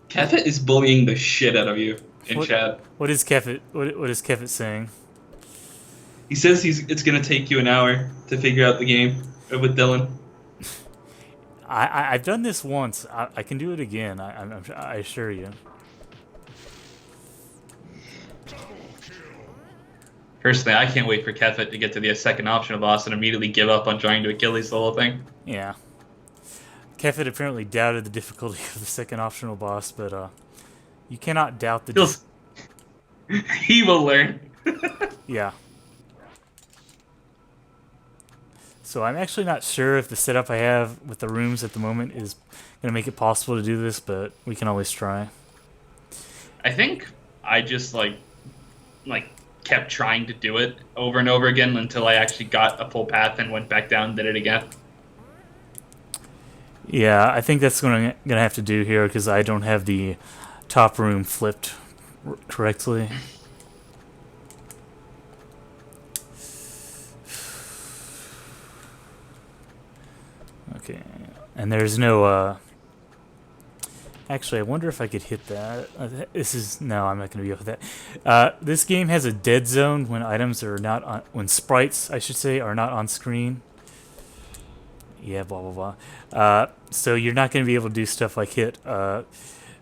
Kefit is bullying the shit out of you in chat. What is Kefit? What is Kefit saying? He says it's gonna take you an hour to figure out the game with Dylan. I've done this once. I can do it again. I assure you. Personally, I can't wait for Kefit to get to the second optional boss and immediately give up on trying to Achilles the whole thing. Yeah. Kefit apparently doubted the difficulty of the second optional boss, but you cannot doubt the. He will learn. Yeah. So I'm actually not sure if the setup I have with the rooms at the moment is going to make it possible to do this, but we can always try. I think I just like kept trying to do it over and over again until I actually got a full path and went back down and did it again. Yeah, I think that's what I'm going to have to do here because I don't have the top room flipped correctly. Okay, and there's no, actually, I wonder if I could hit that. No, I'm not going to be able to that. This game has a dead zone when items are not on, when sprites, I should say, are not on screen. Yeah, blah, blah, blah. So you're not going to be able to do stuff like hit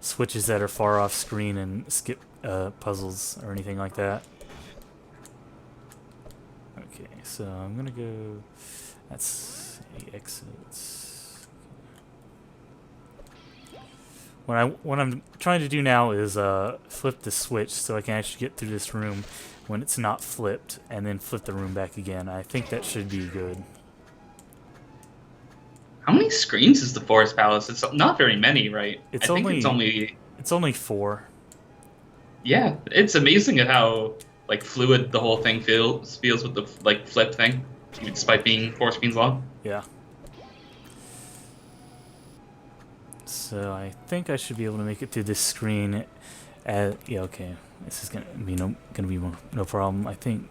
switches that are far off screen and skip puzzles or anything like that. Okay, so I'm going to go, that's the exits. What I'm trying to do now is flip the switch so I can actually get through this room when it's not flipped, and then flip the room back again. I think that should be good. How many screens is the Forest Palace? It's not very many, right? It's only 4. Yeah, it's amazing at how like fluid the whole thing feels with the like flip thing, despite being 4 screens long. Yeah. So I think I should be able to make it through this screen. Yeah, okay. This is gonna be no problem. I think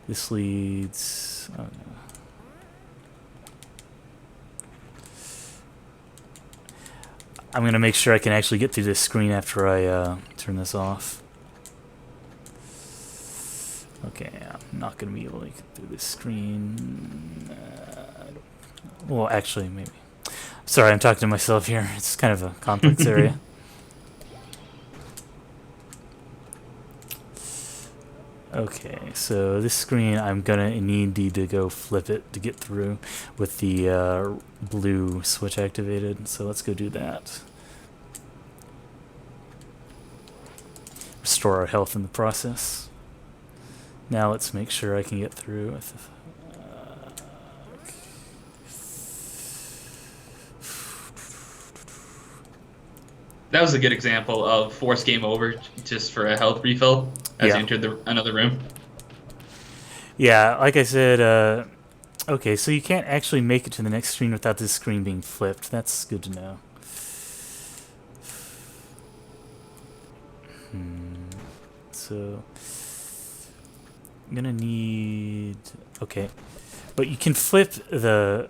this leads. Oh, no. I'm gonna make sure I can actually get through this screen after I turn this off. Okay, I'm not gonna be able to get through this screen. Well, actually, maybe. Sorry, I'm talking to myself here. It's kind of a complex area. Okay, so this screen, I'm gonna need to go flip it to get through with the blue switch activated. So let's go do that. Restore our health in the process. Now let's make sure I can get through with. That was a good example of force game over just for a health refill as Yeah. you entered another room. Yeah, like I said, okay, so you can't actually make it to the next screen without this screen being flipped. That's good to know. So, I'm gonna need... Okay, but you can flip the...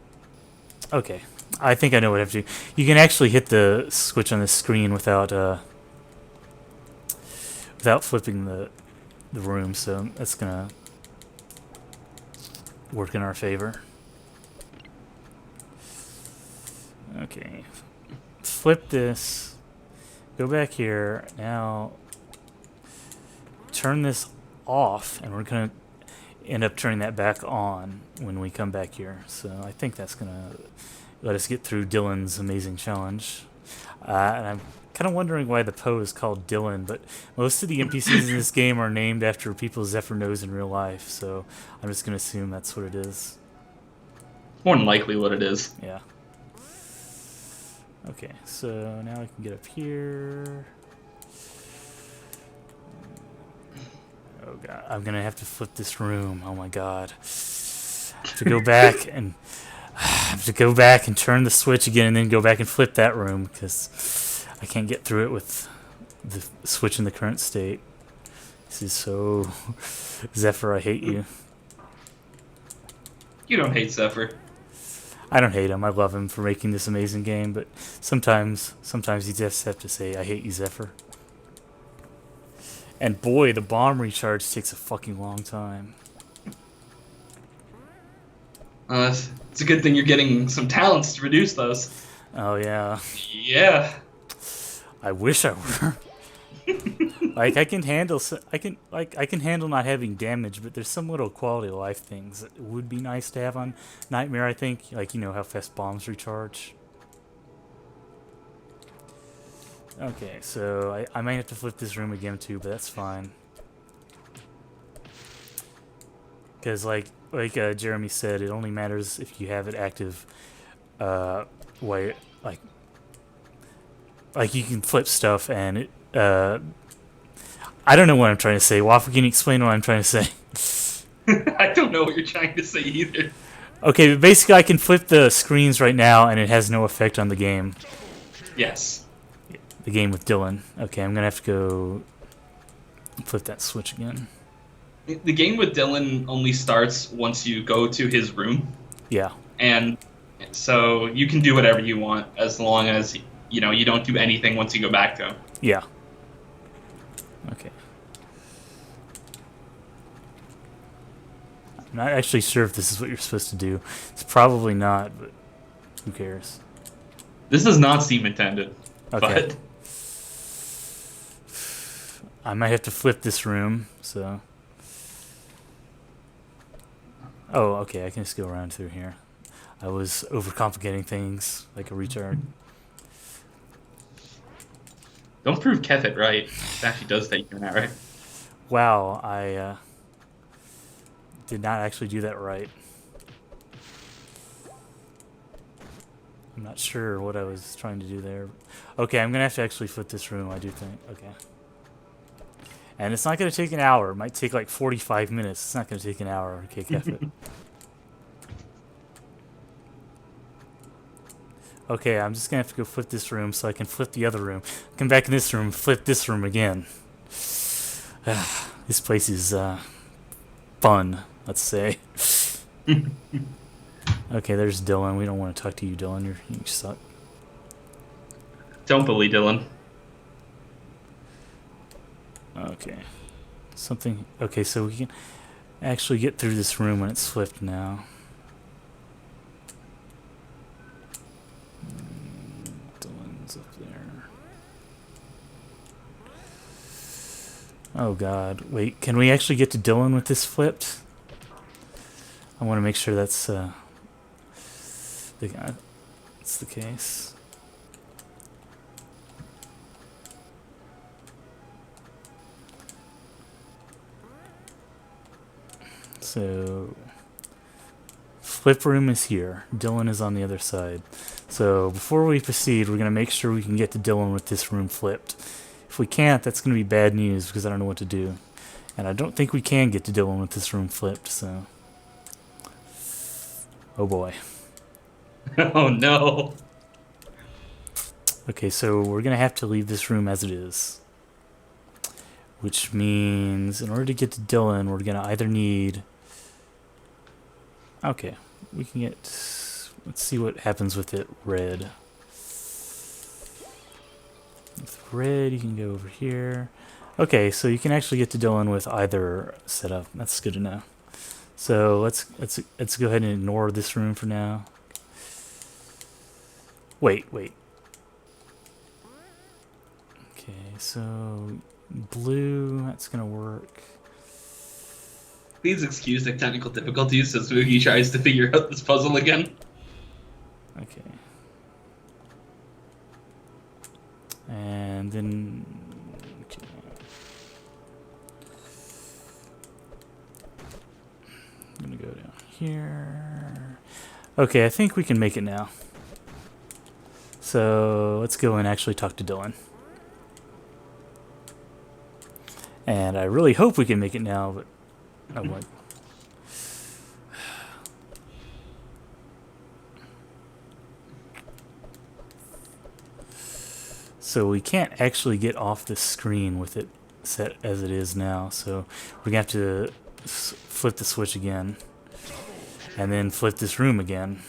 Okay, I think I know what I have to do. You can actually hit the switch on the screen without flipping the room, so that's gonna work in our favor. Okay, flip this, go back here, now turn this off, and we're gonna end up turning that back on when we come back here. So I think that's gonna let us get through Dylan's amazing challenge. And I'm kind of wondering why the Poe is called Dylan, but most of the NPCs in this game are named after people Zephyr knows in real life, so I'm just gonna assume that's what it is. More than likely what it is. Yeah. Okay, so now I can get up here. Oh god, I'm gonna have to flip this room. Oh my god. I have to go back and turn the switch again, and then go back and flip that room because I can't get through it with the switch in the current state. This is so Zephyr, I hate you. You don't hate Zephyr. I don't hate him. I love him for making this amazing game, but sometimes you just have to say, I hate you, Zephyr. And boy, the bomb recharge takes a fucking long time. It's a good thing you're getting some talents to reduce those. Oh yeah. Yeah. I wish I were. Like I can handle not having damage, but there's some little quality of life things that would be nice to have on Nightmare. I think, like, you know how fast bombs recharge. Okay, so I might have to flip this room again too, but that's fine. Because like Jeremy said, it only matters if you have it active. Way like you can flip stuff and it. I don't know what I'm trying to say. Waffle, can you explain what I'm trying to say? I don't know what you're trying to say either. Okay, but basically I can flip the screens right now and it has no effect on the game. Yes. The game with Dylan. Okay, I'm gonna have to go flip that switch again. The game with Dylan only starts once you go to his room. Yeah. And so you can do whatever you want as long as you don't do anything once you go back to him. Yeah. Okay. I'm not actually sure if this is what you're supposed to do. It's probably not, but who cares? This does not seem intended. Okay. But I might have to flip this room, so... Oh, okay, I can just go around through here. I was overcomplicating things like a retard. don't prove Kefit right. It actually does take you an hour. Wow, I did not actually do that right. I'm not sure what I was trying to do there. Okay, I'm gonna have to actually flip this room, I do think. Okay. And it's not gonna take an hour. It might take like 45 minutes. It's not gonna take an hour. Okay, Kefit. Okay, I'm just gonna have to go flip this room so I can flip the other room. Come back in this room, flip this room again. This place is fun, let's say. Okay, there's Dylan. We don't want to talk to you, Dylan. You suck. Don't bully Dylan. Okay. Something... Okay, so we can actually get through this room when it's flipped now. Dylan's up there. Oh god. Wait, can we actually get to Dylan with this flipped? I want to make sure that's the case. So flip room is here. Dylan is on the other side. So before we proceed, we're going to make sure we can get to Dylan with this room flipped. If we can't, that's going to be bad news because I don't know what to do. And I don't think we can get to Dylan with this room flipped, so... Oh boy. Oh no. Okay, so we're going to have to leave this room as it is. Which means in order to get to Dylan, we're going to either need... Okay, we can get... Let's see what happens with it red. With red, you can go over here. Okay, so you can actually get to Dylan with either setup. That's good to know. So let's go ahead and ignore this room for now. Wait. Okay, so blue, that's gonna work. Please excuse the technical difficulties as Woogie tries to figure out this puzzle again. Okay. And then... Okay. I'm gonna go down here. Okay, I think we can make it now. So let's go and actually talk to Dylan. And I really hope we can make it now, but... Oh, what? So we can't actually get off the screen with it set as it is now. So we're going to have to flip the switch again. And then flip this room again.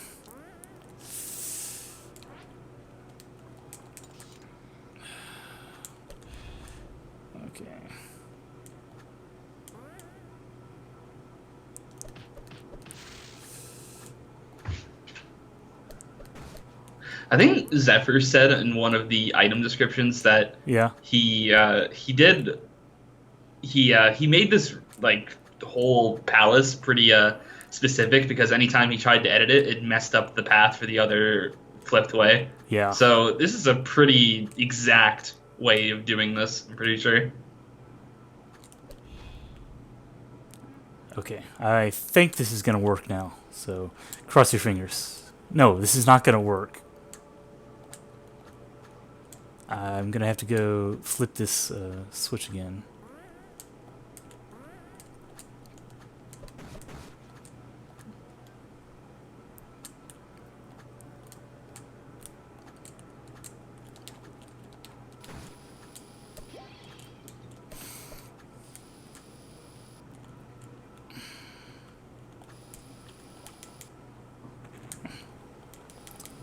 Okay. I think Zephyr said in one of the item descriptions that he made this like whole palace pretty specific because anytime he tried to edit it, it messed up the path for the other flipped way. Yeah. So this is a pretty exact way of doing this, I'm pretty sure. Okay, I think this is going to work now. So cross your fingers. No, this is not going to work. I'm going to have to go flip this switch again.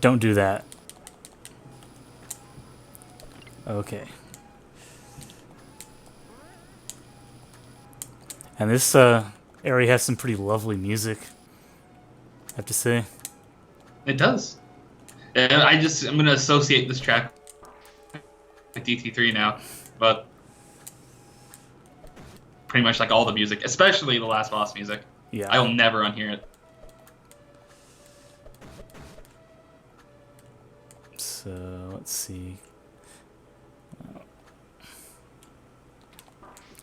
Don't do that. Okay. And this area has some pretty lovely music, I have to say. It does. And I'm going to associate this track with DT3 now, but pretty much like all the music, especially the last boss music. Yeah. I will never unhear it. So let's see.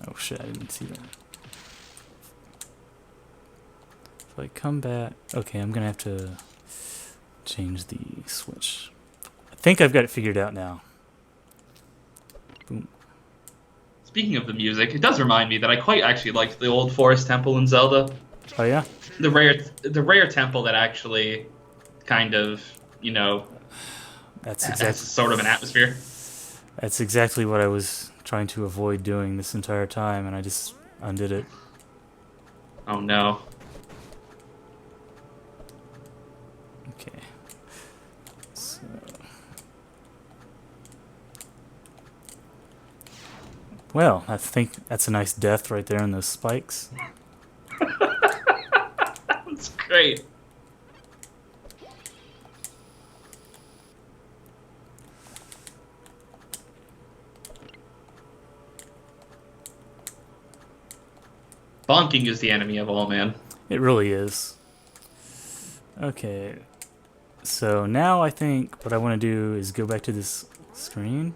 Oh shit, I didn't see that. If I come back... Okay, I'm gonna have to change the switch. I think I've got it figured out now. Boom. Speaking of the music, it does remind me that I quite actually liked the old forest temple in Zelda. Oh yeah? The rare temple that actually kind of, you know, has sort of an atmosphere. That's exactly what I was trying to avoid doing this entire time, and I just undid it. Oh no. Okay. So... Well, I think that's a nice death right there in those spikes. That's great. Bonking is the enemy of all, man. It really is. Okay. So now I think what I want to do is go back to this screen.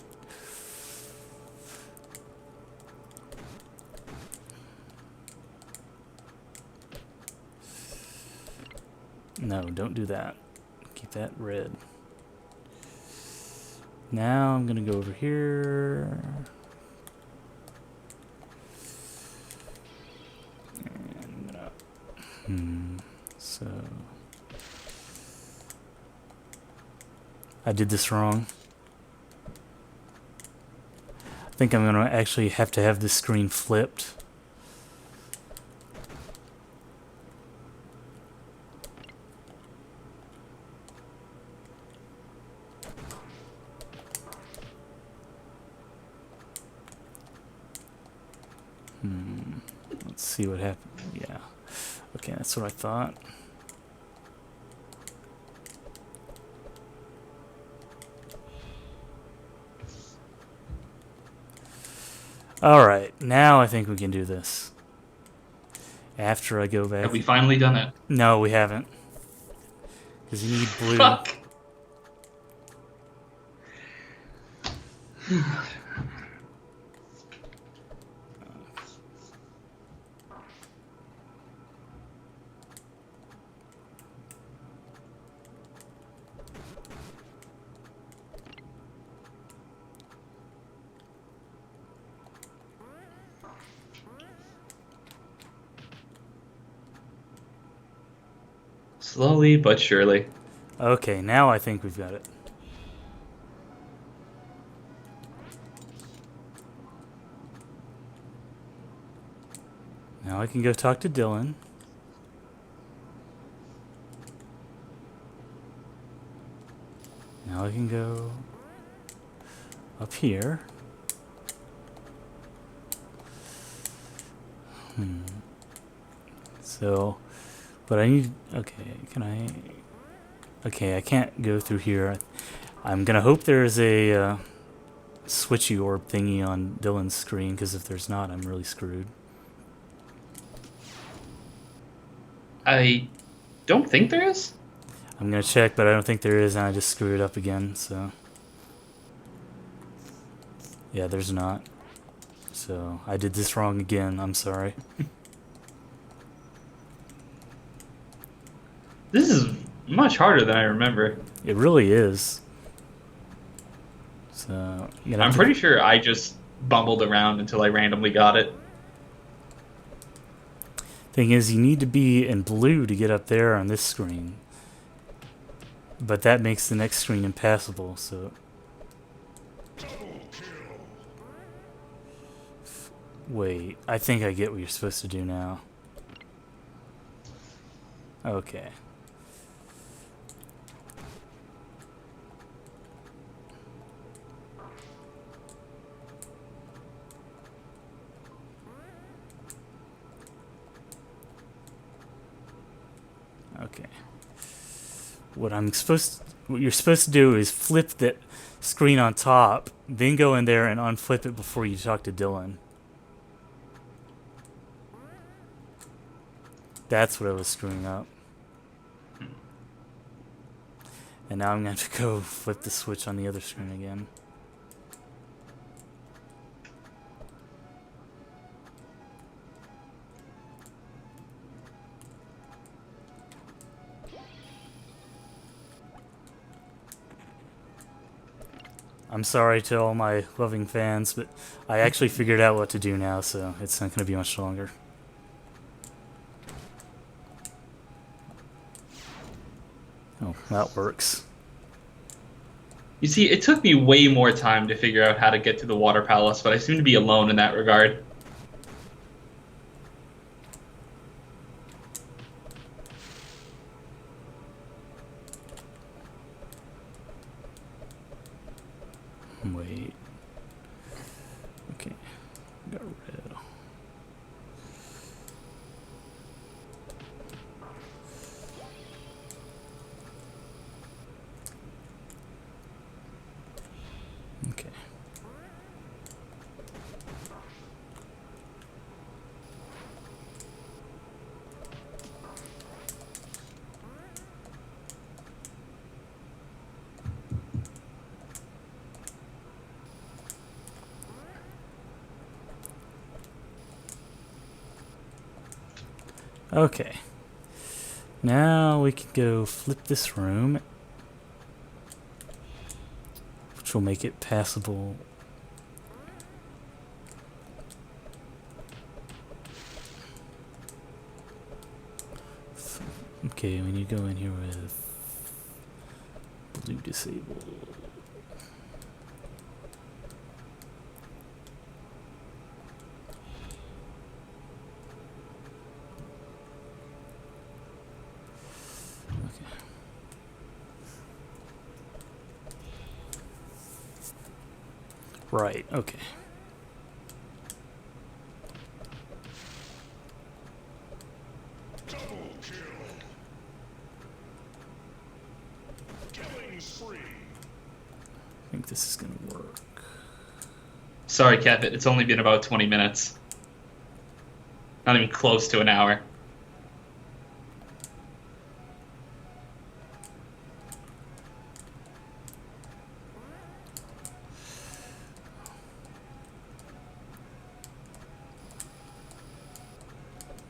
No, don't do that. Keep that red. Now I'm going to go over here. And so I did this wrong. I think I'm going to actually have to have this screen flipped. Let's see what happened. Yeah. Okay, that's what I thought. Alright, now I think we can do this. After I go back. Have we finally done it? No, we haven't. Because you need blue. Fuck. Slowly but surely. Okay, now I think we've got it. Now I can go talk to Dylan. Now I can go up here. So, but I need, okay, can I, okay, I can't go through here. I'm gonna hope there's a switchy orb thingy on Dylan's screen, because if there's not, I'm really screwed. I don't think there is. I'm gonna check, but I don't think there is, and I just screwed it up again, so. Yeah, there's not. So, I did this wrong again, I'm sorry. This is much harder than I remember. It really is. So, I'm pretty sure I just bumbled around until I randomly got it. Thing is, you need to be in blue to get up there on this screen. But that makes the next screen impassable, so... Wait, I think I get what you're supposed to do now. Okay. Okay. What you're supposed to do is flip that screen on top, then go in there and unflip it before you talk to Dylan. That's what I was screwing up. And now I'm gonna have to go flip the switch on the other screen again. I'm sorry to all my loving fans, but I actually figured out what to do now, so it's not going to be much longer. Oh, that works. You see, it took me way more time to figure out how to get to the water palace, but I seem to be alone in that regard. Wait. Okay. Got red. Okay. Okay. Now we can go flip this room, which will make it passable. Okay, when you go in here with blue disable. Okay. Right, okay. I think this is gonna work. Sorry, Kev, it's only been about 20 minutes. Not even close to an hour.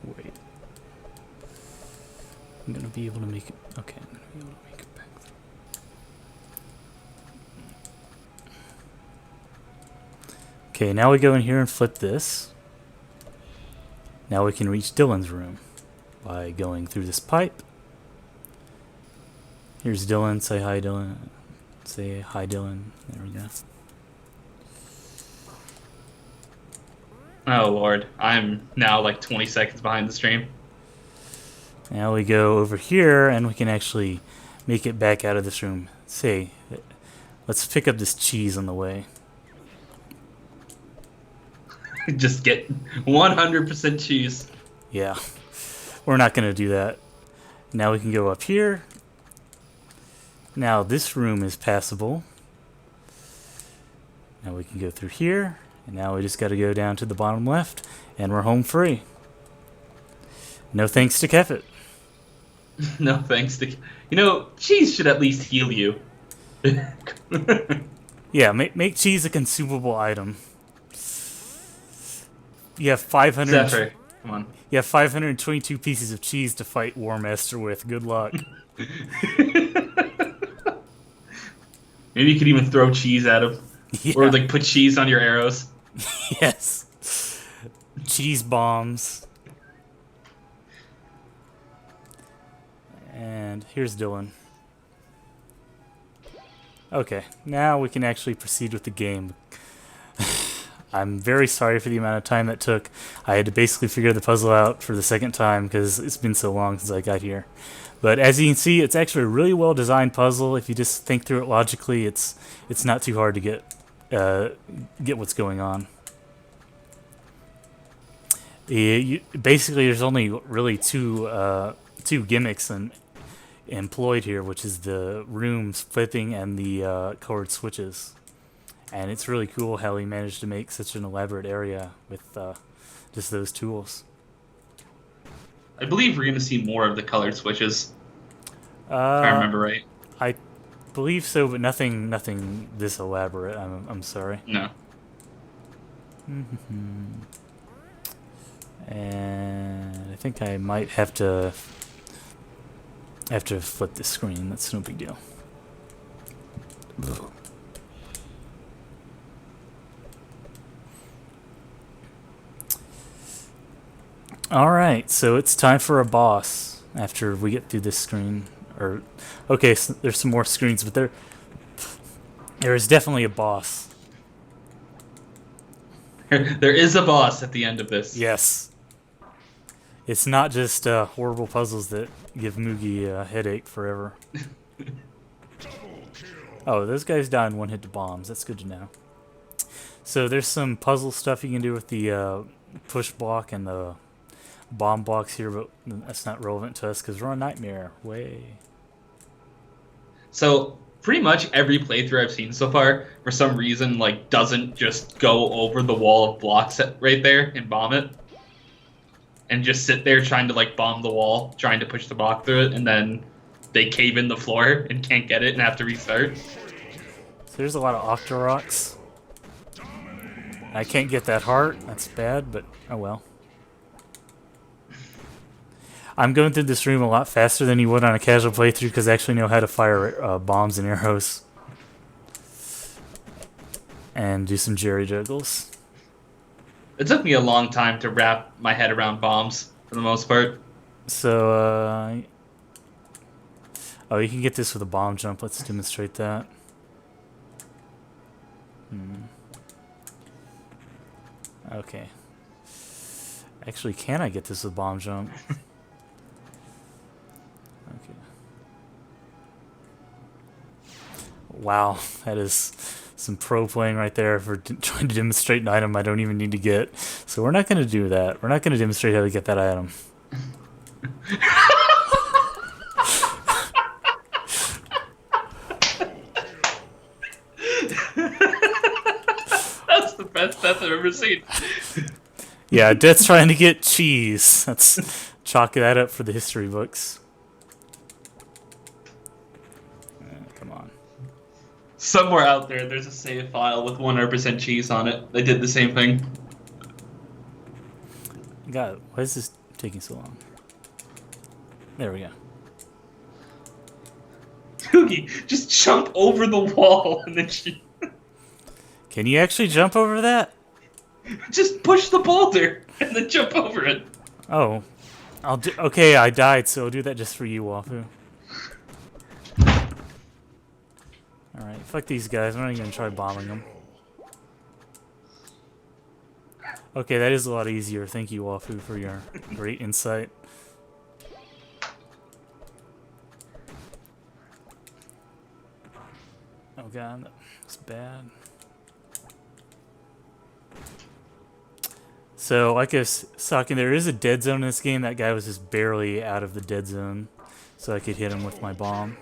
Wait. I'm gonna be able to make it. Okay, I'm gonna be able to make it back through. Okay, now we go in here and flip this. Now we can reach Dylan's room by going through this pipe. Here's Dylan. Say hi, Dylan. Say hi, Dylan. There we go. Oh, Lord. I'm now like 20 seconds behind the stream. Now we go over here and we can actually make it back out of this room. Say, let's pick up this cheese on the way. Just get 100% cheese. Yeah, we're not going to do that. Now we can go up here. Now this room is passable. Now we can go through here. And now we just got to go down to the bottom left. And we're home free. No thanks to Keffit. No thanks to... You know, cheese should at least heal you. Yeah, make cheese a consumable item. You have 500. Zephyr, come on. You have 522 pieces of cheese to fight War Master with. Good luck. Maybe you could even throw cheese at him. Yeah. Or like put cheese on your arrows. Yes. Cheese bombs. And here's Dylan. Okay, now we can actually proceed with the game. I'm very sorry for the amount of time that took. I had to basically figure the puzzle out for the second time because it's been so long since I got here. But as you can see, it's actually a really well designed puzzle. If you just think through it logically, it's not too hard to get what's going on. Basically, there's only really two gimmicks employed here, which is the rooms flipping and the colored switches. And it's really cool how he managed to make such an elaborate area with just those tools. I believe we're going to see more of the colored switches. If I remember right. I believe so, but nothing this elaborate. I'm sorry. No. And I think I might have to flip the screen. That's no big deal. Alright, so it's time for a boss after we get through this screen. Okay, so there's some more screens, but there is definitely a boss. There is a boss at the end of this. Yes. It's not just horrible puzzles that give Mugi a headache forever. Oh, those guys die in one hit to bombs. That's good to know. So there's some puzzle stuff you can do with the push block and the bomb blocks here, but that's not relevant to us because we're on Nightmare. Way. So pretty much every playthrough I've seen so far, for some reason, like doesn't just go over the wall of blocks right there and bomb it, and just sit there trying to like bomb the wall, trying to push the block through it, and then they cave in the floor and can't get it and have to restart. So there's a lot of Octoroks. I can't get that heart. That's bad, but oh well. I'm going through this room a lot faster than you would on a casual playthrough because I actually know how to fire bombs and arrows. And do some jerry juggles. It took me a long time to wrap my head around bombs, for the most part. So, oh, you can get this with a bomb jump. Let's demonstrate that. Okay. Actually, can I get this with bomb jump? Okay. Wow, that is some pro playing right there for trying to demonstrate an item I don't even need to get. So we're not going to do that. We're not going to demonstrate how to get that item. That's the best death I've ever seen. Yeah, Death's trying to get cheese. Let's chalk that up for the history books. Come on. Somewhere out there, there's a save file with 100% cheese on it. They did the same thing. God, why is this taking so long? There we go. Doogie, just jump over the wall and then Can you actually jump over that? just push the boulder and then jump over it. Oh. I'll do. Okay, I died, so I'll do that just for you, Wafu. Alright, fuck these guys. I'm not even gonna try bombing them. Okay, that is a lot easier. Thank you, Wafu, for your great insight. Oh god, that's bad. So, like I was talking, there is a dead zone in this game. That guy was just barely out of the dead zone, so I could hit him with my bomb.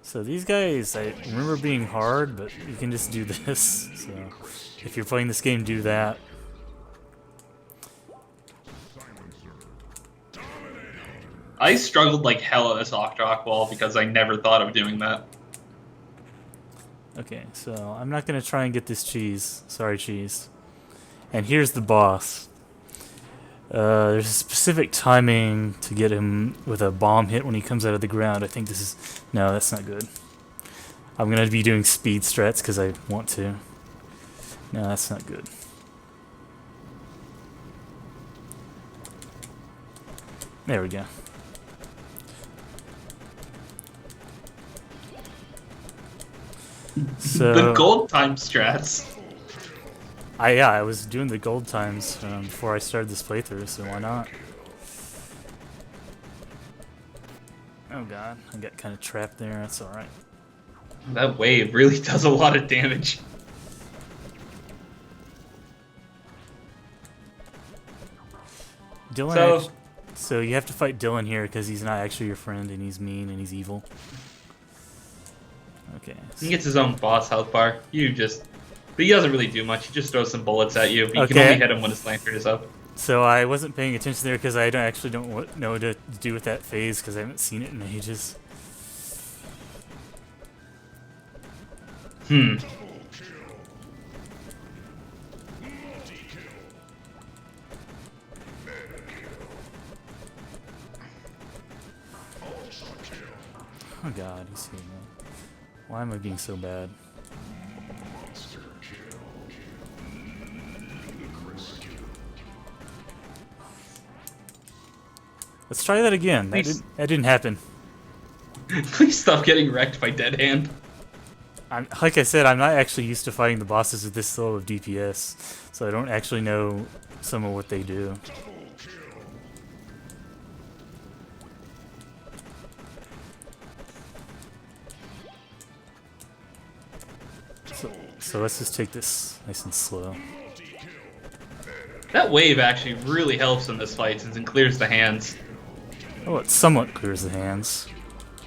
So these guys, I remember being hard, but you can just do this. So if you're playing this game, do that. I struggled like hell at this Octrock wall because I never thought of doing that. Okay, so I'm not going to try and get this cheese. Sorry, cheese. And here's the boss. There's a specific timing to get him with a bomb hit when he comes out of the ground. I think this is... No, that's not good. I'm going to be doing speed strats because I want to. No, that's not good. There we go. So, The gold time strats. I was doing the gold times before I started this playthrough, so why not? Oh god, I got kind of trapped there. That's all right. That wave really does a lot of damage. Dylan. So you have to fight Dylan here because he's not actually your friend, and he's mean and he's evil. Okay. He gets his own boss health bar. But he doesn't really do much. He just throws some bullets at you. You can only hit him when his lantern is up. So I wasn't paying attention there because I don't know what to do with that phase because I haven't seen it in ages. Oh god, he's hitting me. Why am I being so bad? Let's try that again. That didn't happen. Please stop getting wrecked by Dead Hand. Like I said, I'm not actually used to fighting the bosses with this low of DPS, so I don't actually know some of what they do. So let's just take this nice and slow. That wave actually really helps in this fight since it clears the hands. Oh, it somewhat clears the hands.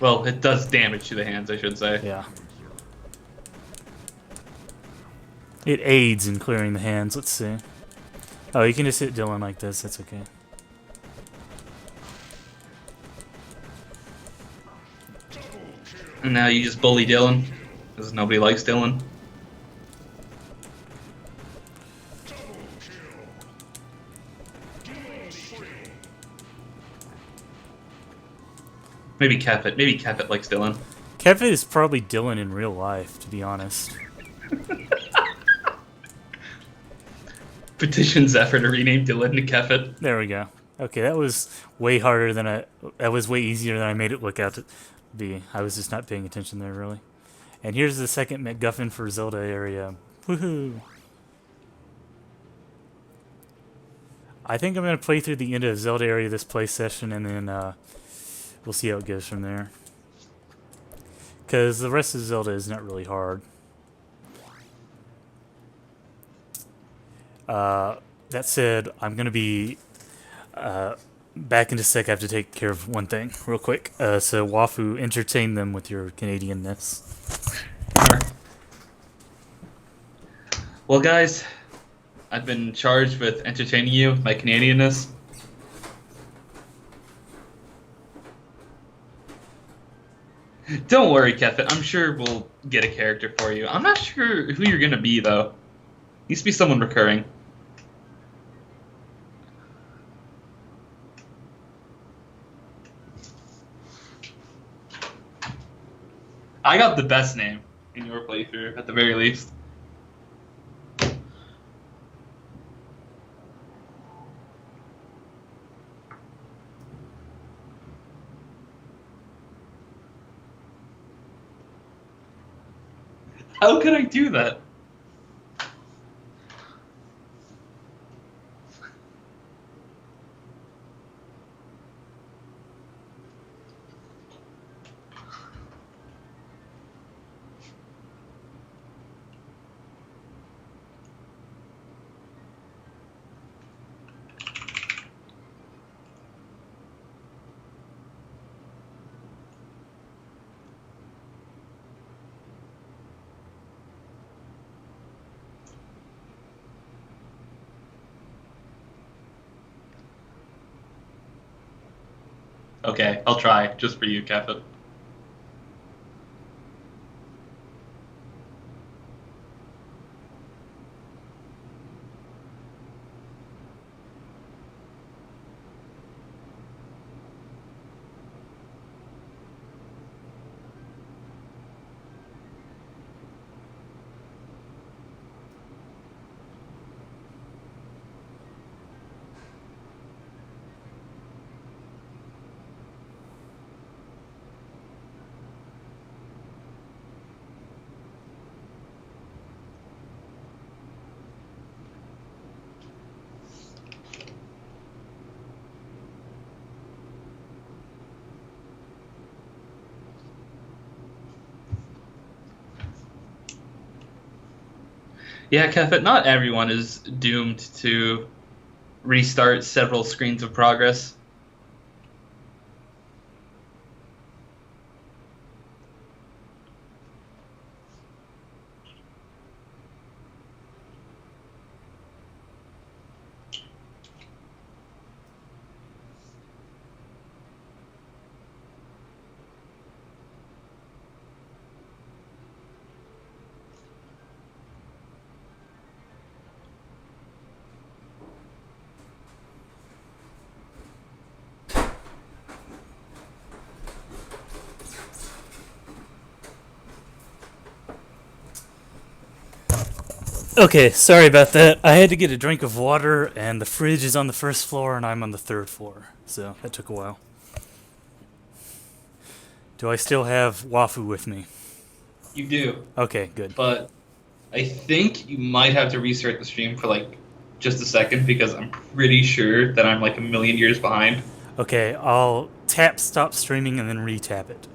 Well, it does damage to the hands, I should say. Yeah. It aids in clearing the hands. Let's see. Oh, you can just hit Dylan like this. That's okay. And now you just bully Dylan, because nobody likes Dylan. Maybe Kefit. Maybe Kefit likes Dylan. Kevin is probably Dylan in real life, to be honest. Petition Zephyr to rename Dylan to Kefit. There we go. Okay, that was way harder than that was way easier than I made it look out to be. I was just not paying attention there, really. And here's the second MacGuffin for Zelda area. Woohoo! I think I'm going to play through the end of Zelda area this play session, and then we'll see how it goes from there. Because the rest of Zelda is not really hard. That said, I'm going to be back in a sec. I have to take care of one thing real quick. So, Wafu, entertain them with your Canadianness. Well, guys, I've been charged with entertaining you with my Canadianness. Don't worry, Kefit. I'm sure we'll get a character for you. I'm not sure who you're gonna be, though. Needs to be someone recurring. I got the best name in your playthrough, at the very least. How could I do that? Okay, I'll try, just for you, Kefit. Yeah, Kefit, not everyone is doomed to restart several screens of progress. Okay, sorry about that. I had to get a drink of water, and the fridge is on the first floor, and I'm on the third floor. So that took a while. Do I still have Wafu with me? You do, Okay, good. but I think you might have to restart the stream for like just a second because I'm pretty sure that I'm like a million years behind. Okay, I'll tap stop streaming and then re-tap it.